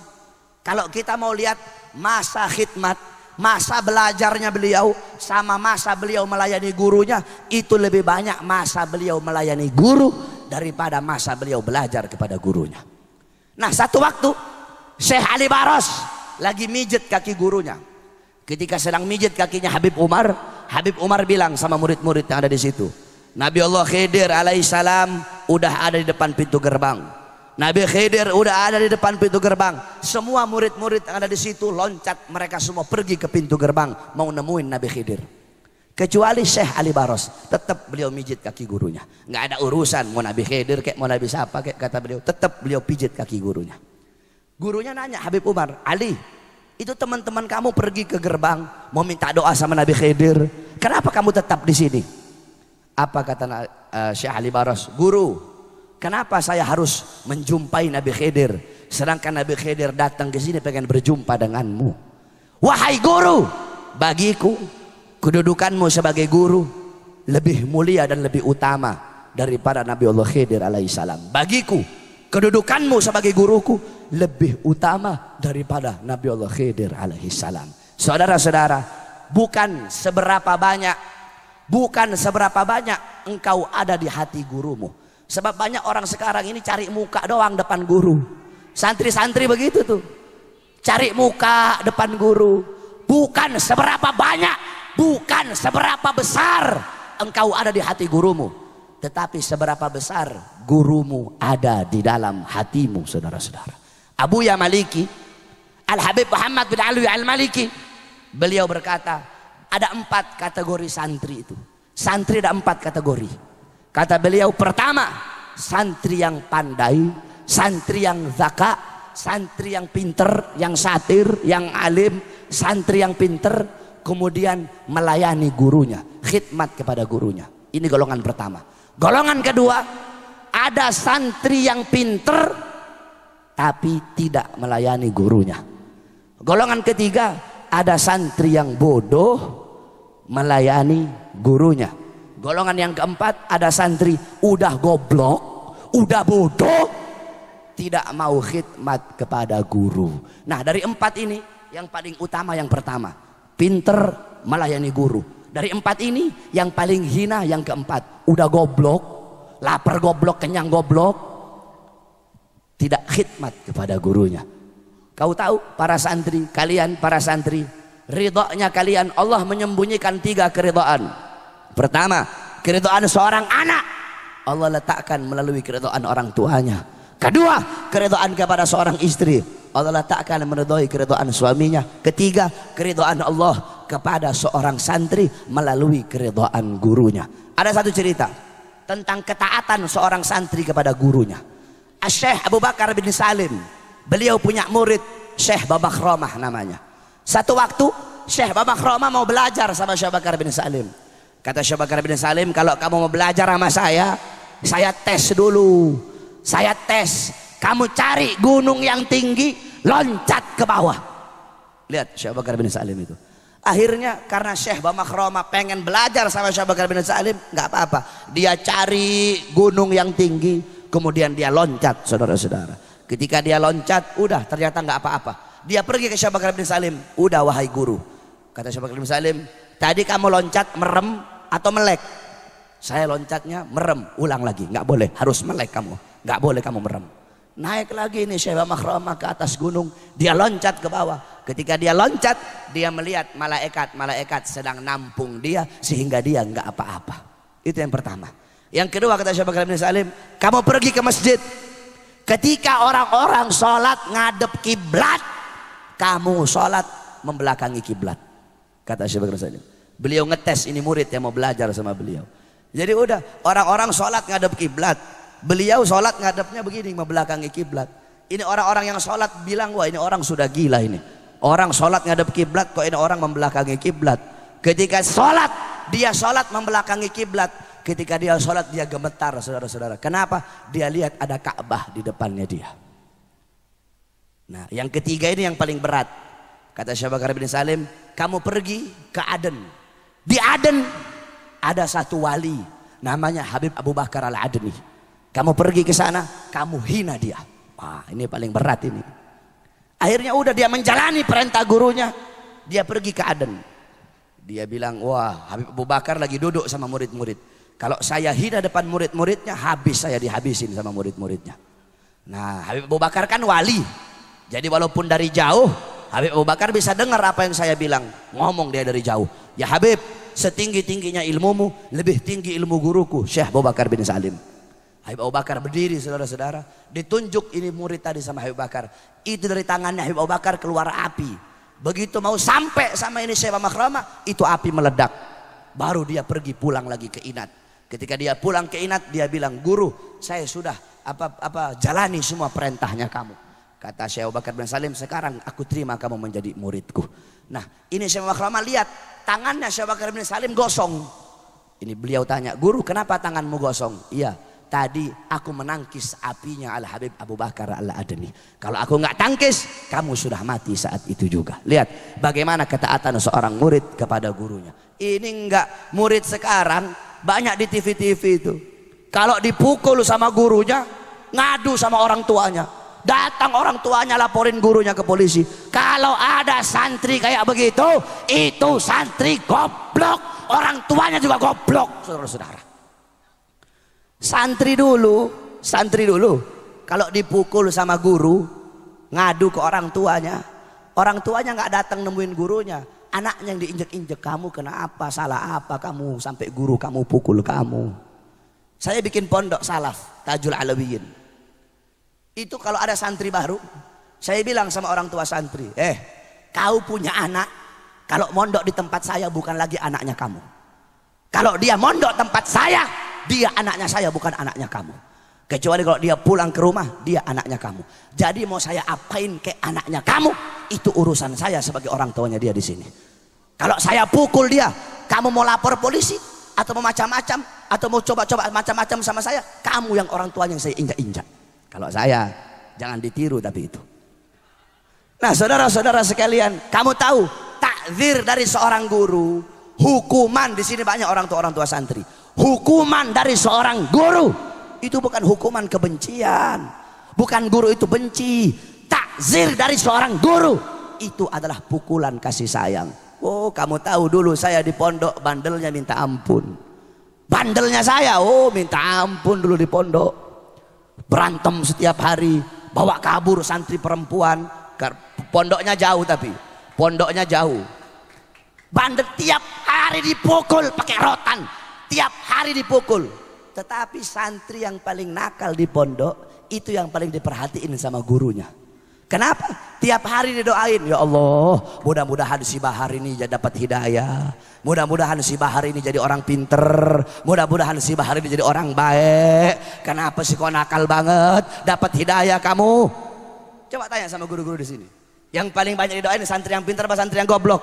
kalau kita mau lihat masa khidmat, masa belajarnya beliau sama masa beliau melayani gurunya, itu lebih banyak masa beliau melayani guru daripada masa beliau belajar kepada gurunya. Nah, satu waktu Syekh Ali Baros lagi mijet kaki gurunya. Ketika sedang mijet kakinya Habib Umar bilang sama murid-murid yang ada di situ, Nabi Allah Khidir alaihissalam udah ada di depan pintu gerbang. Nabi Khidir udah ada di depan pintu gerbang. Semua murid-murid yang ada di situ loncat, mereka semua pergi ke pintu gerbang mau nemuin Nabi Khidir. Kecuali Syekh Ali Baros, tetap beliau mijit kaki gurunya. Nggak ada urusan mau Nabi Khidir kayak mau Nabi siapa kayak, kata beliau, tetap beliau pijit kaki gurunya. Gurunya nanya Habib Umar, Ali, itu teman-teman kamu pergi ke gerbang mau minta doa sama Nabi Khidir, kenapa kamu tetap di sini? Apa kata Syekh Ali Baros? Guru, kenapa saya harus menjumpai Nabi Khidir, sedangkan Nabi Khidir datang ke sini pengen berjumpa denganmu? Wahai guru, bagiku kedudukanmu sebagai guru lebih mulia dan lebih utama daripada Nabi Allah Khidir alaihissalam. Bagiku kedudukanmu sebagai guruku lebih utama daripada Nabi Allah Khidir alaihissalam. Saudara-saudara, bukan seberapa banyak engkau ada di hati gurumu, Sebab banyak orang sekarang ini cari muka doang depan guru. Santri-santri begitu tuh, cari muka depan guru. Bukan seberapa banyak, bukan seberapa besar engkau ada di hati gurumu, tetapi seberapa besar gurumu ada di dalam hatimu, saudara-saudara. Abu Ya Maliki, Al-Habib Muhammad bin Alwi Al-Maliki, beliau berkata, ada 4 kategori santri itu. Santri ada 4 kategori. Kata beliau, pertama, santri yang pandai, santri yang zaka, santri yang pinter, yang satir, yang alim, santri yang pinter, kemudian melayani gurunya, khidmat kepada gurunya. Ini golongan pertama. Golongan kedua, ada santri yang pinter tapi tidak melayani gurunya. Golongan ketiga, ada santri yang bodoh melayani gurunya. Golongan yang keempat, ada santri udah goblok, udah bodoh, tidak mau khidmat kepada guru. Nah, dari 4 ini yang paling utama yang pertama, pinter melayani guru. Dari 4 ini yang paling hina yang keempat, udah goblok, lapar goblok, kenyang goblok, tidak khidmat kepada gurunya. Kau tahu para santri, kalian para santri, ridhonya kalian, Allah menyembunyikan 3 keridhaan. Pertama, keridhaan seorang anak Allah letakkan melalui keridhaan orang tuanya. Kedua, keridhaan kepada seorang istri Allah letakkan meridhoi keridhaan suaminya. Ketiga, keridhaan Allah kepada seorang santri melalui keridhaan gurunya. Ada satu cerita tentang ketaatan seorang santri kepada gurunya. Syekh Abu Bakar bin Salim, beliau punya murid Syekh Babakhromah namanya. Satu waktu Syekh Babakhromah mau belajar sama Syekh Bakar bin Salim. Kata Syekh Bakar bin Salim, kalau kamu mau belajar sama saya tes dulu. Saya tes, kamu cari gunung yang tinggi, loncat ke bawah. Lihat Syekh Bakar bin Salim itu. Akhirnya karena Syekh Babakhromah pengen belajar sama Syekh Bakar bin Salim, nggak apa-apa, dia cari gunung yang tinggi, kemudian dia loncat, saudara-saudara. Ketika dia loncat, udah ternyata nggak apa-apa. Dia pergi ke Syekh Bakar bin Salim, udah wahai guru, kata Syekh Bakar bin Salim, tadi kamu loncat merem atau melek? Saya loncatnya merem. Ulang lagi, nggak boleh, harus melek kamu, nggak boleh kamu merem. Naik lagi nih Syekh Babakhromah ke atas gunung, dia loncat ke bawah. Ketika dia loncat, dia melihat malaikat sedang nampung dia sehingga dia nggak apa-apa. Itu yang pertama. Yang kedua, kata Syekh Bakar bin Salim, kamu pergi ke masjid. Ketika orang-orang sholat ngadep kiblat, kamu sholat membelakangi kiblat, kata Syekh Bakar bin Salim. Beliau ngetes ini murid yang mau belajar sama beliau. Jadi udah, orang-orang sholat ngadep kiblat, beliau sholat ngadepnya begini, membelakangi kiblat. Ini orang-orang yang sholat bilang, wah ini orang sudah gila ini. Orang sholat ngadep kiblat, kok ini orang membelakangi kiblat. Ketika sholat, dia sholat membelakangi kiblat. Ketika dia sholat, dia gemetar, saudara-saudara. Kenapa? Dia lihat ada Ka'bah di depannya dia. Nah, yang ketiga ini yang paling berat. Kata Syekh Bakar bin Salim, kamu pergi ke Aden. Di Aden ada satu wali namanya Habib Abu Bakar Al-Adni. Kamu pergi ke sana, kamu hina dia. Wah, ini paling berat ini. Akhirnya udah dia menjalani perintah gurunya, dia pergi ke Aden. Dia bilang, wah Habib Abu Bakar lagi duduk sama murid-murid. Kalau saya hina depan murid-muridnya, habis saya dihabisin sama murid-muridnya. Nah, Habib Abu Bakar kan wali. Jadi walaupun dari jauh, Habib Abu Bakar bisa dengar apa yang saya bilang. Ngomong dia dari jauh, ya Habib, setinggi-tingginya ilmumu, lebih tinggi ilmu guruku Syekh Abu Bakar bin Salim. Habib Abu Bakar berdiri, saudara-saudara. Ditunjuk ini murid tadi sama Habib Bakar. Itu dari tangannya Habib Abu Bakar keluar api. Begitu mau sampai sama ini Syekh Babakhromah, itu api meledak. Baru dia pergi pulang lagi ke Inat. Ketika dia pulang ke Inat, dia bilang, guru, saya sudah jalani semua perintahnya kamu. Kata Syekh Abu Bakar bin Salim, sekarang aku terima kamu menjadi muridku. Nah, ini Syekh Babakhromah lihat tangannya Syekh Bakar bin Salim gosong. Ini beliau tanya, guru kenapa tanganmu gosong? Iya, tadi aku menangkis apinya Al-Habib Abu Bakar Al-Adni. Kalau aku nggak tangkis, kamu sudah mati saat itu juga. Lihat bagaimana ketaatan seorang murid kepada gurunya. Ini enggak, murid sekarang banyak di TV-TV itu. Kalau dipukul sama gurunya, ngadu sama orang tuanya. Datang orang tuanya laporin gurunya ke polisi. Kalau ada santri kayak begitu, itu santri goblok. Orang tuanya juga goblok, saudara-saudara. Santri dulu kalau dipukul sama guru ngadu ke orang tuanya nggak datang nemuin gurunya, anaknya yang diinjek-injek. Kamu kenapa, salah apa kamu sampai guru kamu pukul kamu? Saya bikin pondok salaf Tajul Alawiyin. Itu kalau ada santri baru, saya bilang sama orang tua santri, kau punya anak, kalau mondok di tempat saya bukan lagi anaknya kamu. Kalau dia mondok tempat saya, dia anaknya saya, bukan anaknya kamu. Kecuali kalau dia pulang ke rumah, dia anaknya kamu. Jadi mau saya apain ke anaknya kamu, itu urusan saya sebagai orang tuanya dia di sini. Kalau saya pukul dia, kamu mau lapor polisi atau mau macam-macam atau mau coba-coba macam-macam sama saya, kamu yang orang tuanya yang saya injak-injak. Kalau saya, jangan ditiru tapi itu. Nah, saudara-saudara sekalian, kamu tahu takzir dari seorang guru, hukuman di sini banyak orang tua santri. Hukuman dari seorang guru itu bukan hukuman kebencian, bukan guru itu benci. Takzir dari seorang guru itu adalah pukulan kasih sayang. Oh, kamu tahu dulu saya di pondok bandelnya minta ampun. Bandelnya saya, minta ampun dulu di pondok. Berantem setiap hari, bawa kabur santri perempuan. Pondoknya jauh tapi pondoknya jauh. Bandel tiap hari dipukul pakai rotan, tiap hari dipukul. Tetapi santri yang paling nakal di pondok itu yang paling diperhatiin sama gurunya. Kenapa? Tiap hari didoain, ya Allah, mudah-mudahan si Bahar ini dapat hidayah, mudah-mudahan si Bahar ini jadi orang pinter, mudah-mudahan si Bahar ini jadi orang baik. Kenapa sih kok nakal banget? Dapat hidayah kamu? Coba tanya sama guru-guru di sini. Yang paling banyak didoain santri yang pinter apa santri yang goblok?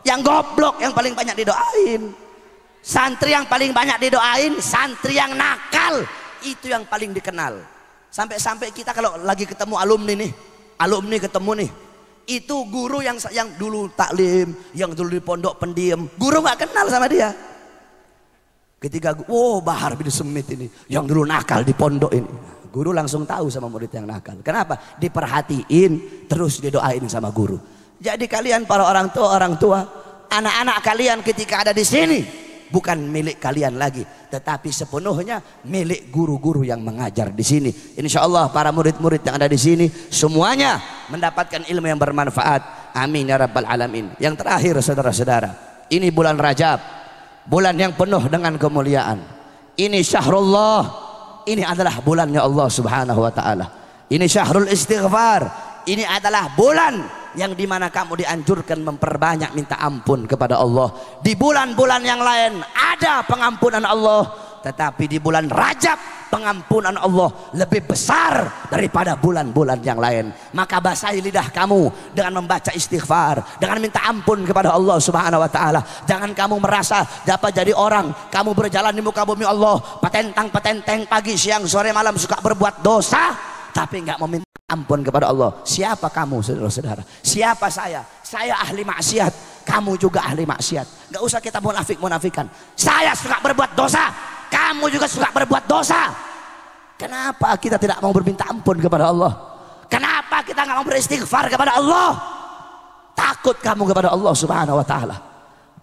Yang goblok yang paling banyak didoain. Santri yang paling banyak didoain, santri yang nakal itu yang paling dikenal. Sampai-sampai kita kalau lagi ketemu alumni ketemu nih, itu guru yang dulu taklim, yang dulu di pondok pendiam, guru nggak kenal sama dia. Ketika Bahar bin Smith ini yang dulu nakal di pondok ini, guru langsung tahu sama murid yang nakal. Kenapa? Diperhatiin, terus didoain sama guru. Jadi kalian para orang tua, anak-anak kalian ketika ada di sini bukan milik kalian lagi, tetapi sepenuhnya milik guru-guru yang mengajar di sini. Insya Allah para murid-murid yang ada di sini semuanya mendapatkan ilmu yang bermanfaat. Amin ya rabbal alamin. Yang terakhir saudara-saudara, ini bulan Rajab, bulan yang penuh dengan kemuliaan. Ini syahrullah, ini adalah bulannya Allah subhanahu wa ta'ala. Ini syahrul istighfar, ini adalah bulan yang dimana kamu dianjurkan memperbanyak minta ampun kepada Allah. Di bulan-bulan yang lain ada pengampunan Allah, tetapi di bulan Rajab pengampunan Allah lebih besar daripada bulan-bulan yang lain. Maka basahi lidah kamu dengan membaca istighfar, dengan minta ampun kepada Allah subhanahu wa ta'ala. Jangan kamu merasa dapat jadi orang, kamu berjalan di muka bumi Allah petentang-petenteng pagi siang sore malam suka berbuat dosa, tapi nggak mau minta ampun kepada Allah. Siapa kamu saudara-saudara? Siapa saya? Saya ahli maksiat, kamu juga ahli maksiat. Nggak usah kita munafikan. Saya suka berbuat dosa, kamu juga suka berbuat dosa. Kenapa kita tidak mau berminta ampun kepada Allah? Kenapa kita nggak mau beristighfar kepada Allah? Takut kamu kepada Allah subhanahu wa ta'ala.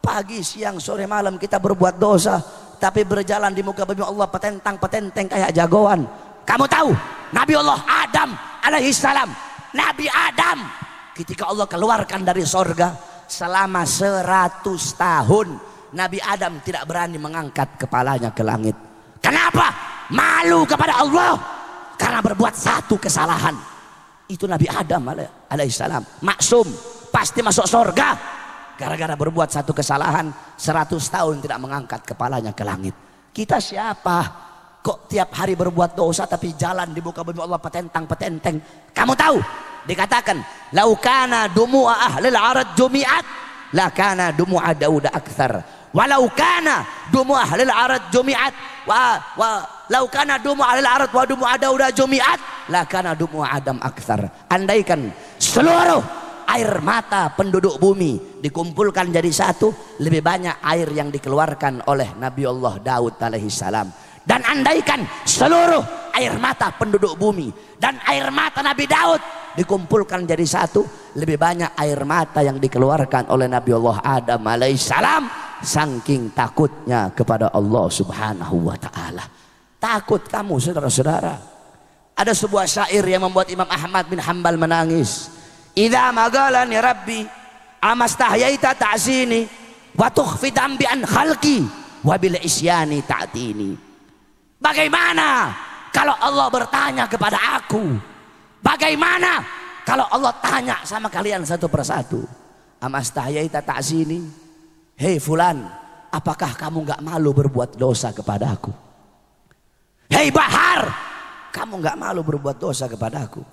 Pagi siang sore malam kita berbuat dosa, tapi berjalan di muka bumi Allah petentang-petenteng kayak jagoan. Kamu tahu Nabi Allah Adam alaihissalam, Nabi Adam ketika Allah keluarkan dari sorga selama 100 tahun Nabi Adam tidak berani mengangkat kepalanya ke langit. Kenapa? Malu kepada Allah karena berbuat satu kesalahan. Itu Nabi Adam alaihissalam, maksum, pasti masuk sorga gara-gara berbuat satu kesalahan 100 tahun tidak mengangkat kepalanya ke langit. Kita siapa? Kok tiap hari berbuat dosa tapi jalan di muka bumi Allah petentang-petenteng? Kamu tahu dikatakan laukana dumu'a ahlil arad jumi'at lakana dumu'a Daud akthar walau kana dumu'a ahlil arad jumi'at wa laukana dumu'a ahlil arad wa dumu'a Daud jumi'at lakana dumu'a Adam akthar. Andaikan seluruh air mata penduduk bumi dikumpulkan jadi satu, lebih banyak air yang dikeluarkan oleh Nabi Allah Daud alaihissalam. Dan andaikan seluruh air mata penduduk bumi dan air mata Nabi Daud dikumpulkan jadi satu, lebih banyak air mata yang dikeluarkan oleh Nabi Allah Adam alaihissalam, saking takutnya kepada Allah subhanahu wa ta'ala. Takut kamu saudara-saudara. Ada sebuah syair yang membuat Imam Ahmad bin Hanbal menangis. Idza magalani rabbi amastahyaita ta'sini wa tukhfi dambi an khalqi wa bil isyani ta'tini. Bagaimana kalau Allah bertanya kepada aku? Bagaimana kalau Allah tanya sama kalian satu persatu? Amastahyaita ta'sini, hei fulan, apakah kamu gak malu berbuat dosa kepada aku? Hei Bahar, kamu gak malu berbuat dosa kepada aku?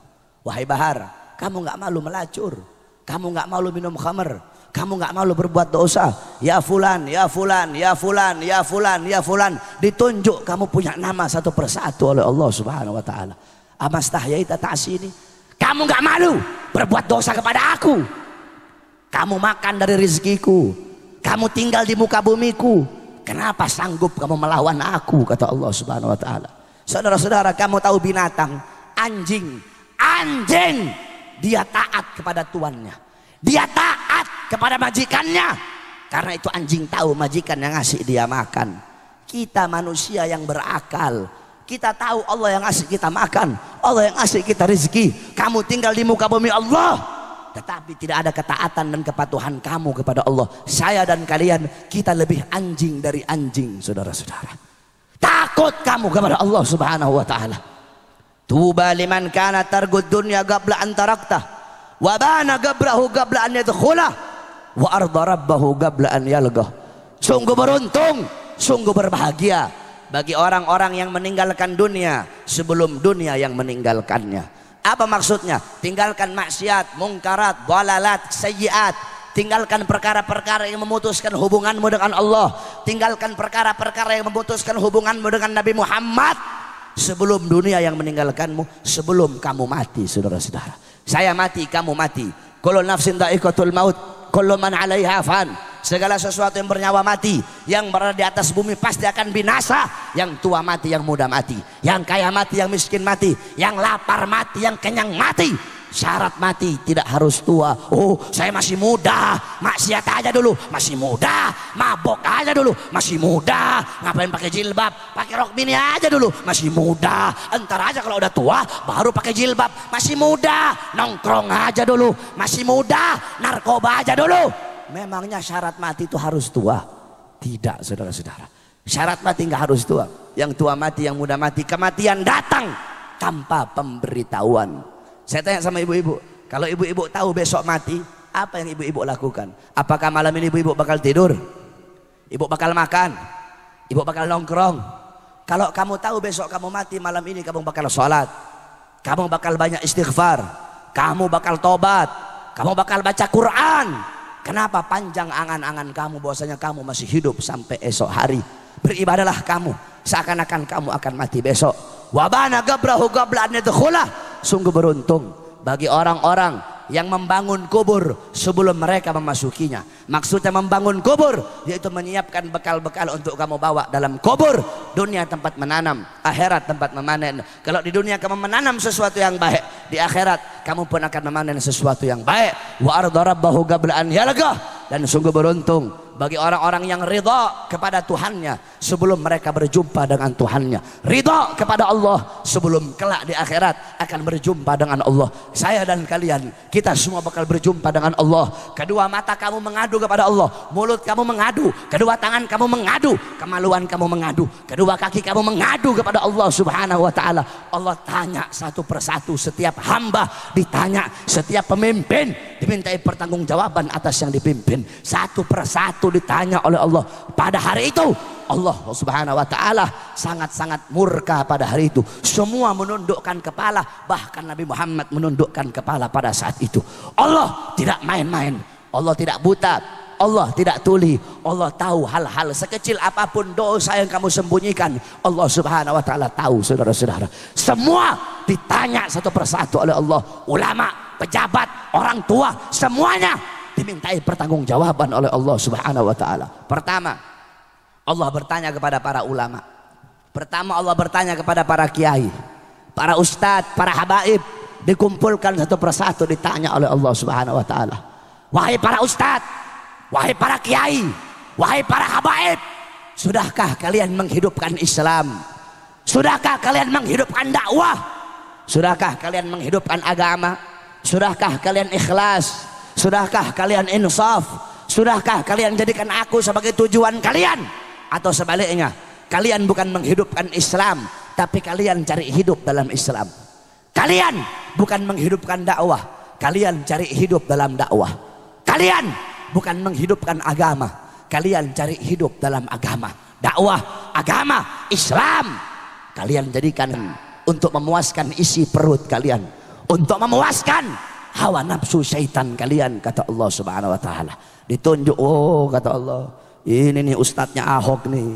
Wahai Bahar, kamu gak malu melacur? Kamu gak malu minum khamr? Kamu gak malu berbuat dosa? Ya fulan, ya fulan, ya fulan, ya fulan, ya fulan. Ditunjuk kamu punya nama satu persatu oleh Allah Subhanahu wa taala. Amastahyaita ta'sini, kamu gak malu berbuat dosa kepada aku? Kamu makan dari rezekiku, kamu tinggal di muka bumiku, kenapa sanggup kamu melawan aku, kata Allah Subhanahu wa taala. Saudara-saudara, kamu tahu binatang anjing, anjing dia taat kepada tuannya, dia taat kepada majikannya, karena itu anjing tahu majikan yang ngasih dia makan. Kita manusia yang berakal, kita tahu Allah yang ngasih kita makan, Allah yang ngasih kita rezeki. Kamu tinggal di muka bumi Allah, tetapi tidak ada ketaatan dan kepatuhan kamu kepada Allah. Saya dan kalian, kita lebih anjing dari anjing, saudara-saudara. Takut kamu kepada Allah Subhanahu wa taala. Tuba liman kana targud dunya qabla an taraktah wa bana qabrahu qabla an yadkhulah wa arda rabbahu qabla an yalqah. Sungguh beruntung, sungguh berbahagia bagi orang-orang yang meninggalkan dunia sebelum dunia yang meninggalkannya. Apa maksudnya? Tinggalkan maksiat, mungkarat, dhalalat, sayyiat. Tinggalkan perkara-perkara yang memutuskan hubunganmu dengan Allah. Tinggalkan perkara-perkara yang memutuskan hubunganmu dengan Nabi Muhammad sebelum dunia yang meninggalkanmu, sebelum kamu mati, saudara-saudara. Saya mati, kamu mati. Kullu nafsin dha'iqatul maut, kullu man 'alaiha fan. Segala sesuatu yang bernyawa mati, yang berada di atas bumi pasti akan binasa. Yang tua mati, yang muda mati, yang kaya mati, yang miskin mati, yang lapar mati, yang kenyang mati. Syarat mati tidak harus tua. Oh, saya masih muda, maksiat aja dulu, masih muda. Mabok aja dulu, masih muda. Ngapain pakai jilbab? Pakai rok mini aja dulu, masih muda. Entar aja kalau udah tua baru pakai jilbab, masih muda. Nongkrong aja dulu, masih muda. Narkoba aja dulu. Memangnya syarat mati itu harus tua? Tidak, saudara-saudara. Syarat mati nggak harus tua. Yang tua mati, yang muda mati. Kematian datang tanpa pemberitahuan. Saya tanya sama ibu-ibu, kalau ibu-ibu tahu besok mati, apa yang ibu-ibu lakukan? Apakah malam ini ibu-ibu bakal tidur? Ibu bakal makan? Ibu bakal nongkrong? Kalau kamu tahu besok kamu mati, malam ini kamu bakal sholat, kamu bakal banyak istighfar, kamu bakal tobat, kamu bakal baca Quran. Kenapa panjang angan-angan kamu bahwasanya kamu masih hidup sampai esok hari? Beribadahlah kamu seakan-akan kamu akan mati besok. Wabana gabrahu qabla an yadkhulah. Sungguh beruntung bagi orang-orang yang membangun kubur sebelum mereka memasukinya. Maksudnya membangun kubur yaitu menyiapkan bekal-bekal untuk kamu bawa dalam kubur. Dunia tempat menanam, akhirat tempat memanen. Kalau di dunia kamu menanam sesuatu yang baik, di akhirat kamu pun akan memanen sesuatu yang baik. Wa arda rabbahu qabla an yalqah. Dan sungguh beruntung bagi orang-orang yang ridha kepada Tuhannya sebelum mereka berjumpa dengan Tuhannya. Ridha kepada Allah sebelum kelak di akhirat akan berjumpa dengan Allah. Saya dan kalian, kita semua bakal berjumpa dengan Allah. Kedua mata kamu mengadu kepada Allah, mulut kamu mengadu, kedua tangan kamu mengadu, kemaluan kamu mengadu, kedua kaki kamu mengadu kepada Allah Subhanahu wa taala. Allah tanya satu persatu, setiap hamba ditanya, setiap pemimpin dimintai pertanggungjawaban atas yang dipimpin. Satu persatu ditanya oleh Allah. Pada hari itu Allah Subhanahu wa taala sangat-sangat murka pada hari itu. Semua menundukkan kepala, bahkan Nabi Muhammad menundukkan kepala pada saat itu. Allah tidak main-main, Allah tidak buta, Allah tidak tuli. Allah tahu hal-hal sekecil apapun dosa yang kamu sembunyikan, Allah Subhanahu wa taala tahu, saudara-saudara. Semua ditanya satu persatu oleh Allah. Ulama, pejabat, orang tua, semuanya dimintai pertanggungjawaban oleh Allah Subhanahu wa taala. Pertama, Allah bertanya kepada para ulama. Pertama, Allah bertanya kepada para kiai, para ustadz, para habaib. Dikumpulkan satu persatu, ditanya oleh Allah Subhanahu wa taala. Wahai para ustadz, wahai para kiai, wahai para habaib, sudahkah kalian menghidupkan Islam? Sudahkah kalian menghidupkan dakwah? Sudahkah kalian menghidupkan agama? Sudahkah kalian ikhlas? Sudahkah kalian insaf? Sudahkah kalian jadikan aku sebagai tujuan kalian? Atau sebaliknya, kalian bukan menghidupkan Islam, tapi kalian cari hidup dalam Islam. Kalian bukan menghidupkan dakwah, kalian cari hidup dalam dakwah. Kalian bukan menghidupkan agama, kalian cari hidup dalam agama. Dakwah, agama, Islam kalian jadikan untuk memuaskan isi perut kalian, untuk memuaskan hawa nafsu syaitan kalian, kata Allah Subhanahu wa taala. Ditunjuk, oh kata Allah, ini nih ustadznya Ahok nih,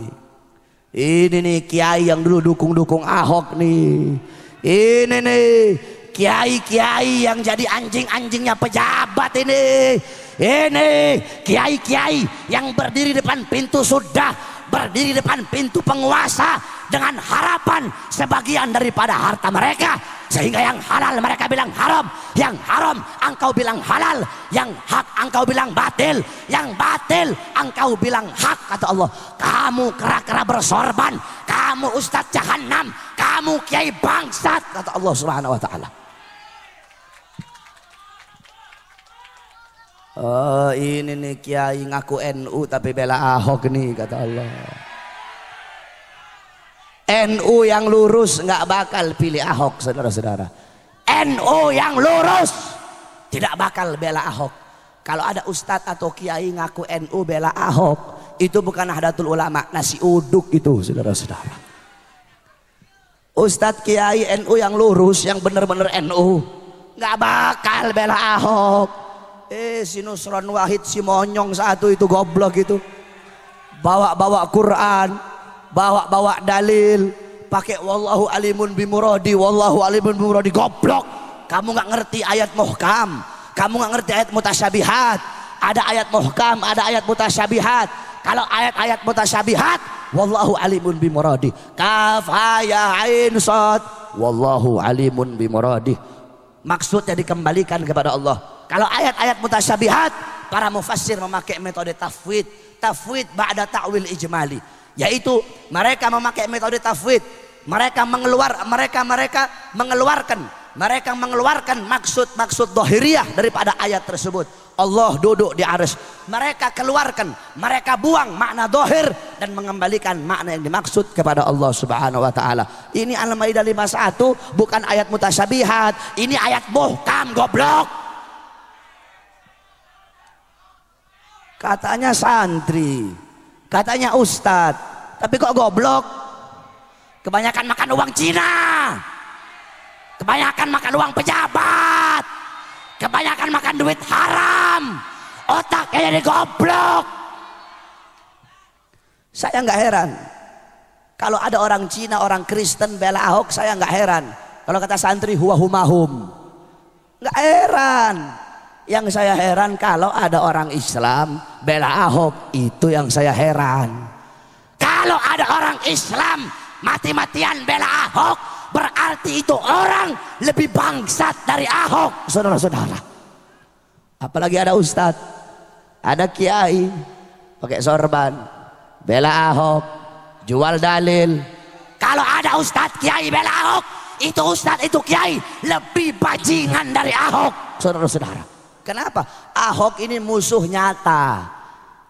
ini nih kiai yang dulu dukung Ahok nih, ini nih kiai-kiai yang jadi anjing-anjingnya pejabat ini kiai-kiai yang berdiri depan pintu sudah, berdiri depan pintu penguasa dengan harapan sebagian daripada harta mereka, sehingga yang halal mereka bilang haram, yang haram engkau bilang halal, yang hak engkau bilang batil, yang batil engkau bilang hak, kata Allah. Kamu kera-kera bersorban, kamu ustadz jahanam, kamu kiai bangsat, kata Allah Subhanahu wa taala. Oh, ini nih kiai ngaku NU tapi bela Ahok nih, kata Allah. NU yang lurus nggak bakal pilih Ahok, saudara-saudara. NU yang lurus tidak bakal bela Ahok. Kalau ada ustadz atau kiai ngaku NU bela Ahok, itu bukan Nahdlatul Ulama, nasi uduk itu, saudara-saudara. Ustadz kiai NU yang lurus, yang bener-bener NU, nggak bakal bela Ahok. Si Nusron Wahid, si monyong satu itu goblok itu, bawa-bawa Quran, bawa-bawa dalil, pakai wallahu alimun bimuradi, wallahu alimun bimuradi, goblok. Kamu nggak ngerti ayat muhkam, kamu nggak ngerti ayat mutasyabihat. Ada ayat muhkam, ada ayat mutasyabihat. Kalau ayat-ayat mutasyabihat, wallahu alimun bimuradi, kaf ha ya ain sad, wallahu alimun bimuradi, maksudnya dikembalikan kepada Allah. Kalau ayat-ayat mutasyabihat, para mufassir memakai metode tafwid, tafwid ba'da ta'wil ijmali, yaitu mereka memakai metode tafwid, mereka mengeluarkan maksud-maksud dhahiriyah daripada ayat tersebut. Allah duduk di arsy, mereka keluarkan, mereka buang makna dhahir dan mengembalikan makna yang dimaksud kepada Allah Subhanahu wa taala. Ini Al-Maidah 51 bukan ayat mutasyabihat, ini ayat muhkam, goblok. Katanya santri, katanya ustadz, tapi kok goblok? Kebanyakan makan uang Cina, kebanyakan makan uang pejabat, kebanyakan makan duit haram, otaknya jadi goblok. Saya nggak heran kalau ada orang Cina, orang Kristen bela Ahok, saya nggak heran. Kalau kata santri huwa humahum, nggak heran. Yang saya heran kalau ada orang Islam bela Ahok, itu yang saya heran. Kalau ada orang Islam mati-matian bela Ahok, berarti itu orang lebih bangsat dari Ahok, saudara-saudara. Apalagi ada ustadz, ada kiai pakai sorban bela Ahok, jual dalil. Kalau ada ustadz kiai bela Ahok, itu ustadz itu kiai lebih bajingan dari Ahok, saudara-saudara. Kenapa? Ahok ini musuh nyata.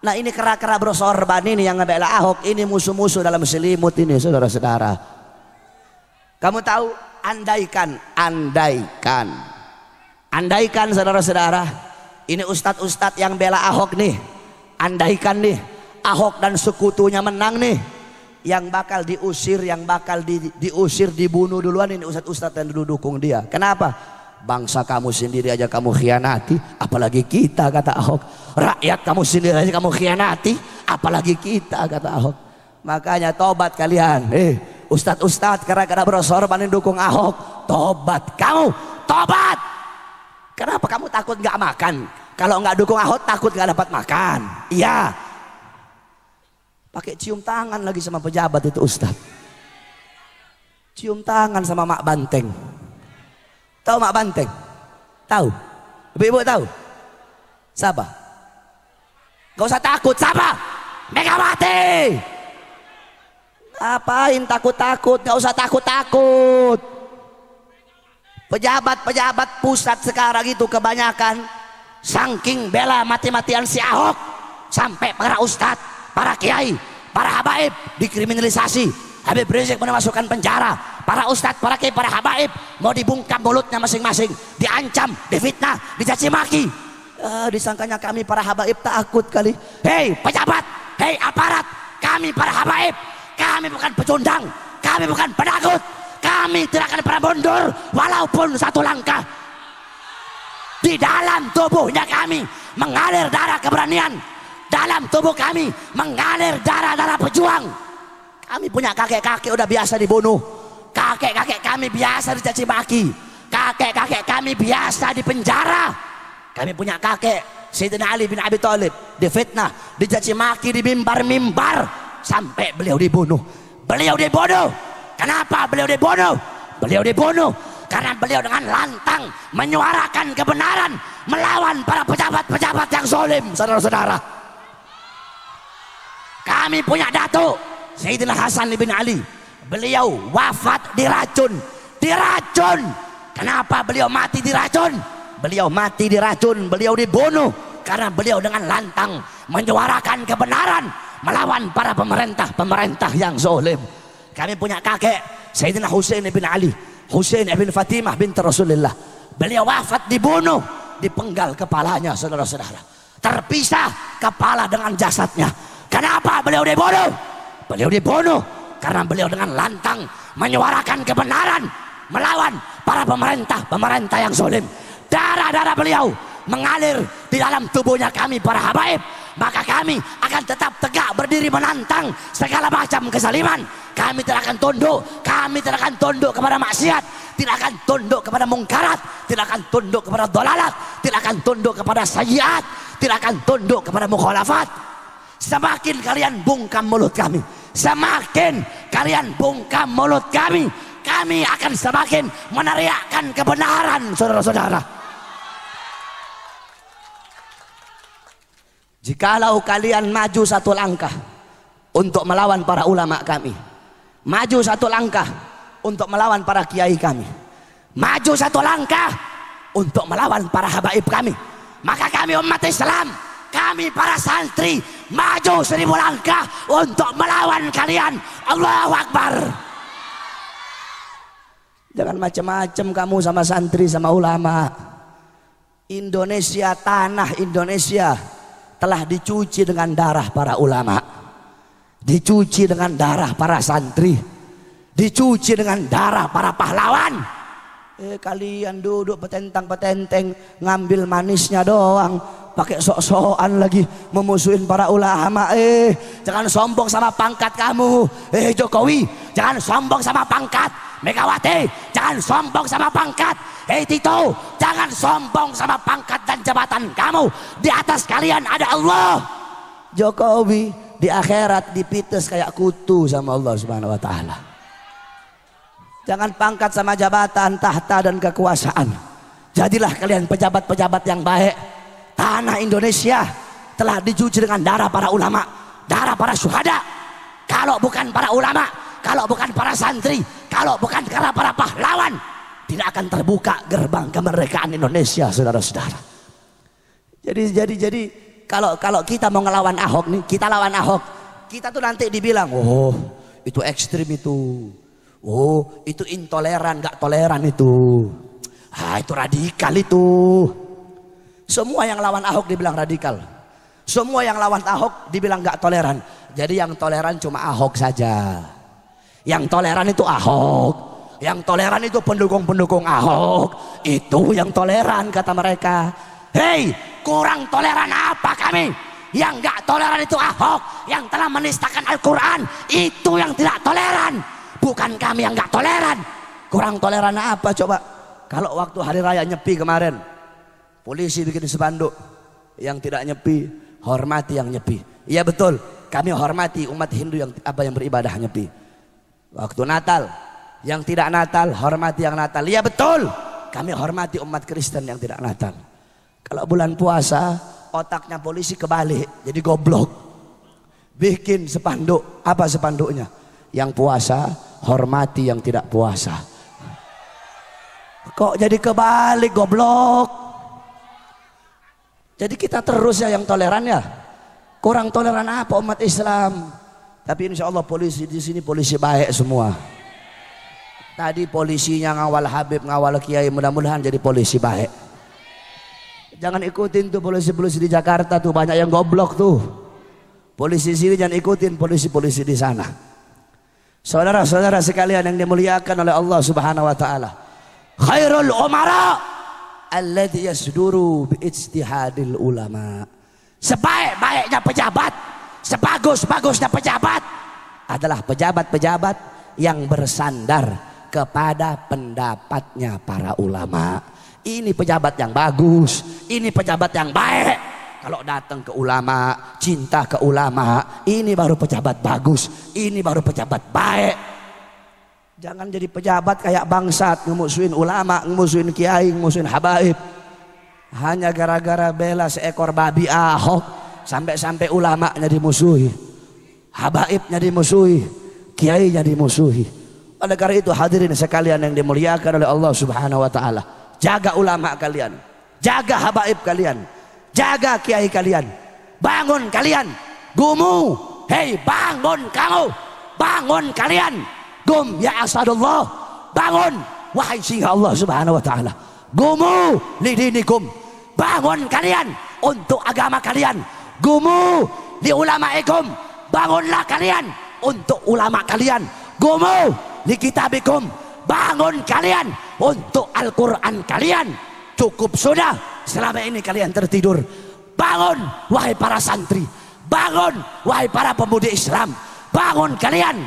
Nah ini kera-kera bersorban ini yang ngebela Ahok, ini musuh-musuh dalam selimut ini, saudara-saudara. Kamu tahu, andaikan saudara-saudara, ini ustadz-ustadz yang bela Ahok nih, andaikan nih Ahok dan sekutunya menang nih, yang bakal diusir, yang bakal diusir, dibunuh duluan ini ustadz-ustadz yang dulu dukung dia. Kenapa? Bangsa kamu sendiri aja kamu khianati, apalagi kita, kata Ahok. Rakyat kamu sendiri aja kamu khianati, apalagi kita, kata Ahok. Makanya tobat kalian, ustadz-ustadz gara-gara bersorban dukung Ahok, tobat kamu, tobat. Kenapa kamu takut nggak makan? Kalau nggak dukung Ahok takut nggak dapat makan? Iya. Pakai cium tangan lagi sama pejabat itu ustadz. Cium tangan sama Mak Banteng. Tahu Mak Banteng? Tahu? Ibu-ibu tahu? Siapa? Gak usah takut, siapa? Megawati. Ngapain takut-takut? Gak usah takut-takut. Pejabat-pejabat pusat sekarang itu kebanyakan saking bela mati-matian si Ahok, sampai para ustadz, para kiai, para habaib dikriminalisasi. Habib Rizik mau dimasukkan penjara. Para ustadz, para kiai, para habaib mau dibungkam mulutnya masing-masing, diancam, difitnah, dicaci maki. Disangkanya kami para habaib takut kali. Hei pejabat, hei aparat, kami para habaib, kami bukan pecundang, kami bukan penakut, kami tidak akan pernah mundur walaupun satu langkah. Di dalam tubuhnya kami mengalir darah keberanian, dalam tubuh kami mengalir darah-darah pejuang. Kami punya kakek-kakek udah biasa dibunuh, kakek-kakek kami biasa dicaci maki, kakek-kakek kami biasa dipenjara. Kami punya kakek Sayyidina Ali bin Abi Thalib difitnah, dicaci maki di mimbar-mimbar sampai beliau dibunuh. Beliau dibunuh. Kenapa beliau dibunuh? Beliau dibunuh karena beliau dengan lantang menyuarakan kebenaran melawan para pejabat-pejabat yang zalim. Saudara-saudara, kami punya datuk Sayyidina Hasan bin Ali. Beliau wafat diracun. Diracun. Kenapa beliau mati diracun? Beliau mati diracun, beliau dibunuh karena beliau dengan lantang menyuarakan kebenaran melawan para pemerintah yang zalim. Kami punya kakek Sayyidina Husain bin Ali, Husain bin Fatimah binti Rasulullah. Beliau wafat dibunuh, dipenggal kepalanya, saudara-saudara. Terpisah kepala dengan jasadnya. Kenapa beliau dibunuh? Beliau dibunuh karena beliau dengan lantang menyuarakan kebenaran melawan para pemerintah yang zalim. Darah-darah beliau mengalir di dalam tubuhnya kami para habaib. Maka kami akan tetap tegak berdiri menantang segala macam kezaliman. Kami tidak akan tunduk. Kami tidak akan tunduk kepada maksiat, tidak akan tunduk kepada mungkarat, tidak akan tunduk kepada dolalat, tidak akan tunduk kepada sayyiat, tidak akan tunduk kepada mukhalafat. Semakin kalian bungkam mulut kami, semakin kalian bungkam mulut kami akan semakin meneriakkan kebenaran, saudara-saudara. Jikalau kalian maju satu langkah untuk melawan para ulama kami, maju satu langkah untuk melawan para kiai kami, maju satu langkah untuk melawan para habaib kami, maka kami umat Islam, kami para santri maju 1000 langkah untuk melawan kalian. Allahu Akbar. Jangan macam-macam kamu sama santri sama ulama. Indonesia, tanah Indonesia telah dicuci dengan darah para ulama, dicuci dengan darah para santri, dicuci dengan darah para pahlawan. Kalian duduk petentang-petenteng ngambil manisnya doang, pakai sok-sokan lagi memusuhin para ulama. Jangan sombong sama pangkat kamu. Jokowi, jangan sombong sama pangkat. Megawati, jangan sombong sama pangkat. Tito, jangan sombong sama pangkat dan jabatan kamu. Di atas kalian ada Allah. Jokowi di akhirat dipites kayak kutu sama Allah Subhanahu wa taala. Jangan pangkat sama jabatan, tahta dan kekuasaan. Jadilah kalian pejabat-pejabat yang baik. Tanah Indonesia telah dicuci dengan darah para ulama, darah para syuhada. Kalau bukan para ulama, kalau bukan para santri, kalau bukan karena para pahlawan, tidak akan terbuka gerbang kemerdekaan Indonesia, saudara-saudara. Jadi kalau kita mau ngelawan Ahok nih, kita lawan Ahok, kita tuh nanti dibilang, oh itu ekstrim itu, oh itu intoleran, gak toleran itu, itu radikal itu. Semua yang lawan Ahok dibilang radikal, semua yang lawan Ahok dibilang gak toleran. Jadi yang toleran cuma Ahok saja. Yang toleran itu Ahok, yang toleran itu pendukung-pendukung Ahok, itu yang toleran kata mereka. Hei, kurang toleran apa kami? Yang gak toleran itu Ahok yang telah menistakan Al-Quran, itu yang tidak toleran, bukan kami yang gak toleran. Kurang toleran apa coba? Kalau waktu hari raya Nyepi kemarin, polisi bikin spanduk, yang tidak nyepi hormati yang nyepi. Iya betul, kami hormati umat Hindu yang beribadah nyepi. Waktu Natal, yang tidak Natal hormati yang Natal. Iya betul, kami hormati umat Kristen yang tidak Natal. Kalau bulan puasa, otaknya polisi kebalik, jadi goblok. Bikin spanduk, apa spanduknya? yang puasa, hormati yang tidak puasa. Kok jadi kebalik goblok? Jadi kita terus ya yang toleran ya. Kurang toleran apa umat Islam? Tapi insya Allah polisi di sini polisi baik semua. Tadi polisinya ngawal Habib, ngawal Kiai, mudah-mudahan jadi polisi baik. Jangan ikutin tuh polisi-polisi di Jakarta tuh, banyak yang goblok tuh. Polisi sini jangan ikutin polisi-polisi di sana. Saudara-saudara sekalian yang dimuliakan oleh Allah Subhanahu wa taala. Khairul umara alladhi yasduru bi ijtihadil ulama. Sebaik-baiknya pejabat, sebagus-bagusnya pejabat adalah pejabat-pejabat yang bersandar kepada pendapatnya para ulama. Ini pejabat yang bagus, ini pejabat yang baik. Kalau datang ke ulama, cinta ke ulama, ini baru pejabat bagus, ini baru pejabat baik. Jangan jadi pejabat kayak bangsat, ngemusuhin ulama, ngemusuhin kiai, ngemusuhin habaib. Hanya gara-gara bela seekor babi Ahok, sampai-sampai ulamanya dimusuhi, habaibnya dimusuhi, kiainya dimusuhi. Oleh karena itu hadirin sekalian yang dimuliakan oleh Allah Subhanahu wa taala, jaga ulama kalian, jaga habaib kalian, jaga kiai kalian. Bangun kalian, gumu, hei bangun kamu, bangun kalian, gum ya asadullah, bangun wahai singa Allah Subhanahu wa taala, gumu lidinikum, bangun kalian untuk agama kalian, gumu li ulamaikum, bangunlah kalian untuk ulama kalian, gumu li kitabikum, bangun kalian untuk Al-Quran kalian. Cukup sudah selama ini kalian tertidur. Bangun wahai para santri, bangun wahai para pemudi Islam, bangun kalian,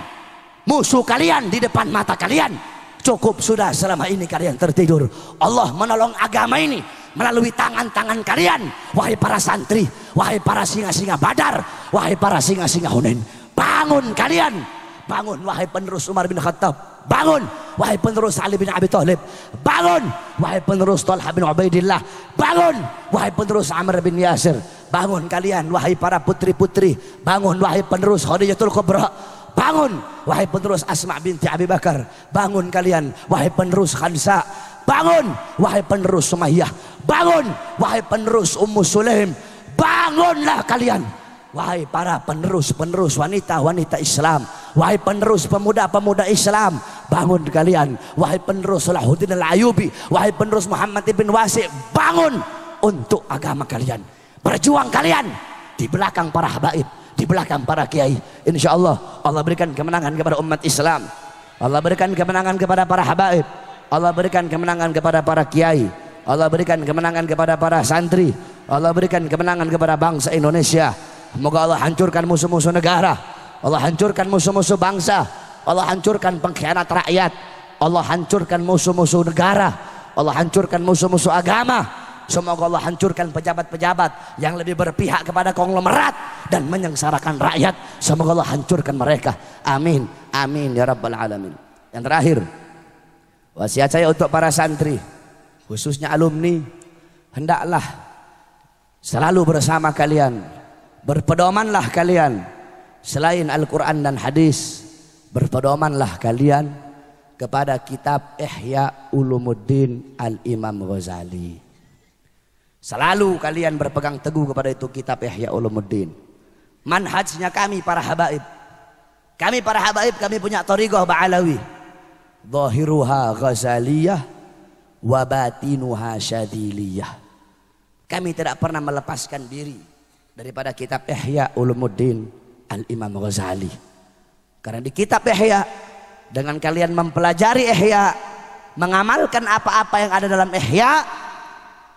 musuh kalian di depan mata kalian. Cukup sudah selama ini kalian tertidur. Allah menolong agama ini melalui tangan-tangan kalian, wahai para santri, wahai para singa-singa Badar, wahai para singa-singa Hunain. Bangun kalian, bangun wahai penerus Umar bin Khattab, bangun wahai penerus Ali bin Abi Thalib, bangun wahai penerus Talha bin Ubaidillah, bangun wahai penerus Amr bin Yasir, bangun kalian wahai para putri-putri, bangun wahai penerus Khadijatul Kubra, bangun wahai penerus Asma binti Abi Bakar, bangun kalian wahai penerus Khansa, bangun wahai penerus Sumayyah, bangun wahai penerus Ummu Sulaim, bangunlah kalian wahai para penerus-penerus wanita-wanita Islam, wahai penerus pemuda-pemuda Islam, bangun kalian wahai penerus Salahuddin Al-Ayyubi, wahai penerus Muhammad ibn Wasi, bangun untuk agama kalian. Berjuang kalian di belakang para habaib, di belakang para kiai. Insya Allah Allah berikan kemenangan kepada umat Islam, Allah berikan kemenangan kepada para habaib, Allah berikan kemenangan kepada para kiai, Allah berikan kemenangan kepada para santri, Allah berikan kemenangan kepada bangsa Indonesia. Semoga Allah hancurkan musuh-musuh negara, Allah hancurkan musuh-musuh bangsa, Allah hancurkan pengkhianat rakyat, Allah hancurkan musuh-musuh negara, Allah hancurkan musuh-musuh agama. Semoga Allah hancurkan pejabat-pejabat yang lebih berpihak kepada konglomerat dan menyengsarakan rakyat. Semoga Allah hancurkan mereka. Amin, amin ya rabbal alamin. Yang terakhir, wasiat saya untuk para santri, khususnya alumni, hendaklah selalu bersama kalian, berpedomanlah kalian selain Al-Quran dan hadis, berpedomanlah kalian kepada kitab Ihya Ulumuddin Al-Imam Ghazali. Selalu kalian berpegang teguh kepada itu kitab Ihya Ulumuddin. Manhajnya kami para habaib, kami punya thariqah Ba'alawi, zahiruha Ghazaliyah wa batinuha Syadiliyah. Kami tidak pernah melepaskan diri daripada kitab Ihya Ulumuddin Al-Imam Ghazali. Karena di kitab Ihya, dengan kalian mempelajari Ihya, mengamalkan apa-apa yang ada dalam Ihya,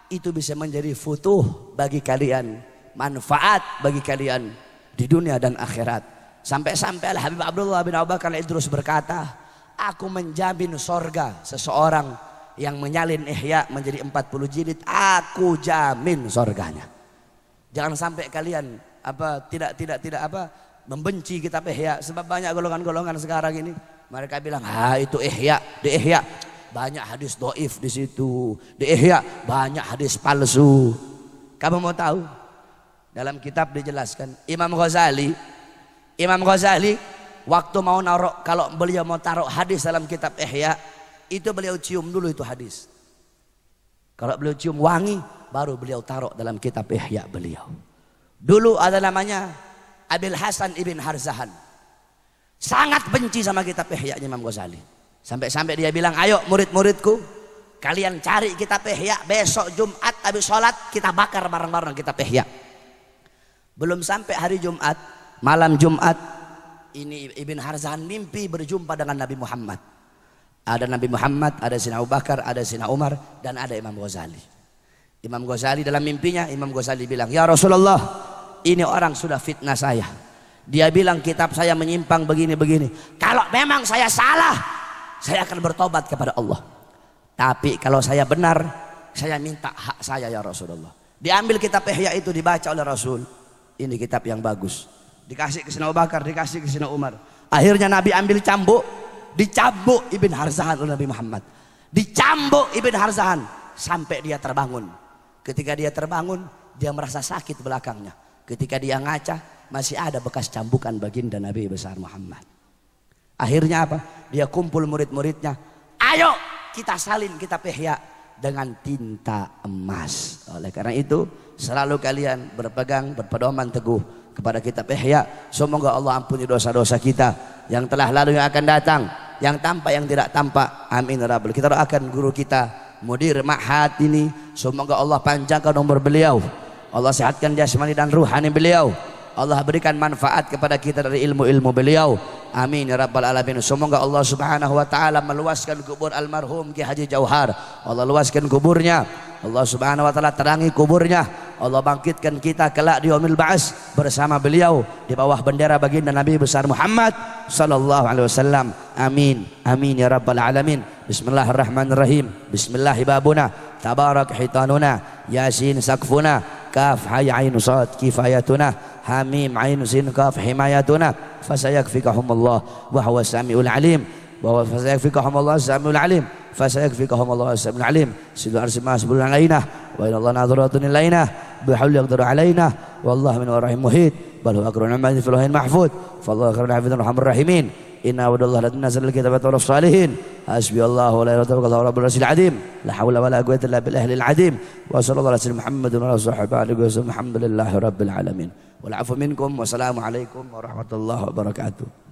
itu bisa menjadi futuh bagi kalian, manfaat bagi kalian di dunia dan akhirat. Sampai-sampai Al-Habib Abdullah bin Abu Bakar Idrus berkata, aku menjamin sorga seseorang yang menyalin Ihya menjadi 40 jilid, aku jamin sorganya. Jangan sampai kalian tidak membenci kitab Ihya, sebab banyak golongan-golongan sekarang ini mereka bilang, itu Ihya, di Ihya banyak hadis doif di situ, di Ihya banyak hadis palsu. Kamu mau tahu? Dalam kitab dijelaskan Imam Ghazali Waktu mau naruh, kalau beliau mau taruh hadis dalam kitab Ihya, itu beliau cium dulu itu hadis. Kalau beliau cium wangi, baru beliau taruh dalam kitab Ihya beliau. Dulu ada namanya Abil Hasan Ibn Harzahan. Sangat benci sama kitab Ihya Imam Ghazali. Sampai-sampai dia bilang, ayo murid-muridku, kalian cari kitab Ihya, besok Jumat habis sholat kita bakar bareng-bareng kitab Ihya. Belum sampai hari Jumat, malam Jumat, ini Ibn Harzahan mimpi berjumpa dengan Nabi Muhammad. Ada Nabi Muhammad, ada Sayyidina Abu Bakar, ada Sayyidina Umar, dan ada Imam Ghazali. Imam Ghazali dalam mimpinya, Imam Ghazali bilang, ya Rasulullah, ini orang sudah fitnah saya. Dia bilang kitab saya menyimpang begini-begini. Kalau memang saya salah, saya akan bertobat kepada Allah. Tapi kalau saya benar, saya minta hak saya ya Rasulullah. Diambil kitab Ihya itu, dibaca oleh Rasul. Ini kitab yang bagus. Dikasih ke Sayyidina Abu Bakar, dikasih ke Sayyidina Umar. Akhirnya Nabi ambil cambuk, dicambuk Ibn Harzahan oleh Nabi Muhammad. Dicambuk Ibn Harzahan sampai dia terbangun. Ketika dia terbangun, dia merasa sakit belakangnya. Ketika dia ngaca, masih ada bekas cambukan baginda Nabi besar Muhammad. Akhirnya apa? Dia kumpul murid-muridnya. Ayo kita salin kitab Ihya dengan tinta emas. Oleh karena itu, selalu kalian berpegang, berpedoman teguh kepada kitab Ihya. Semoga Allah ampuni dosa-dosa kita yang telah lalu, yang akan datang, yang tampak, yang tidak tampak. Amin ya Rabbal. Kita doakan guru kita, Mudir Ma'had ini, semoga Allah panjangkan umur beliau, Allah sehatkan jasmani dan ruhani beliau, Allah berikan manfaat kepada kita dari ilmu-ilmu beliau. Amin ya Rabbal Alamin. Semoga Allah Subhanahu wa ta'ala meluaskan kubur almarhum Ki Haji Jauhar. Allah luaskan kuburnya, Allah Subhanahu wa ta'ala terangi kuburnya. Allah bangkitkan kita kelak di yaumil ba'ats bersama beliau di bawah bendera baginda Nabi besar Muhammad sallallahu alaihi wasallam. Amin. Amin ya Rabbal Alamin. Bismillahirrahmanirrahim. Bismillahibabuna tabarak hitanuna yasin sakfuna kaf hay ain sad kifayatuna hamim ain sin kaf himayatuna fasayakfikahumullah wa huwa samiul alim wa fasayakfikahumullah samiul alim fasayakfikahumullah samiul alim sidu arsima sabul alaina wa inna Allah nadratun ilaina bihaul yaqdiru alaina wallahu min warahim muhit bal huwa akrun amali fil lahin mahfud fallahu akrun hafidun rahmanur rahimin inna wadallahi ladna nazal kitabata wa salihin hasbi Allah wa la ilaha illa huwa rabbul arsyil azim la haula wa la quwwata illa billahil azim wa sallallahu alaihi wasallam Muhammadun wa sahbihi wa sallam alhamdulillahi rabbil alamin wal afu minkum wassalamu alaikum warahmatullahi wabarakatuh.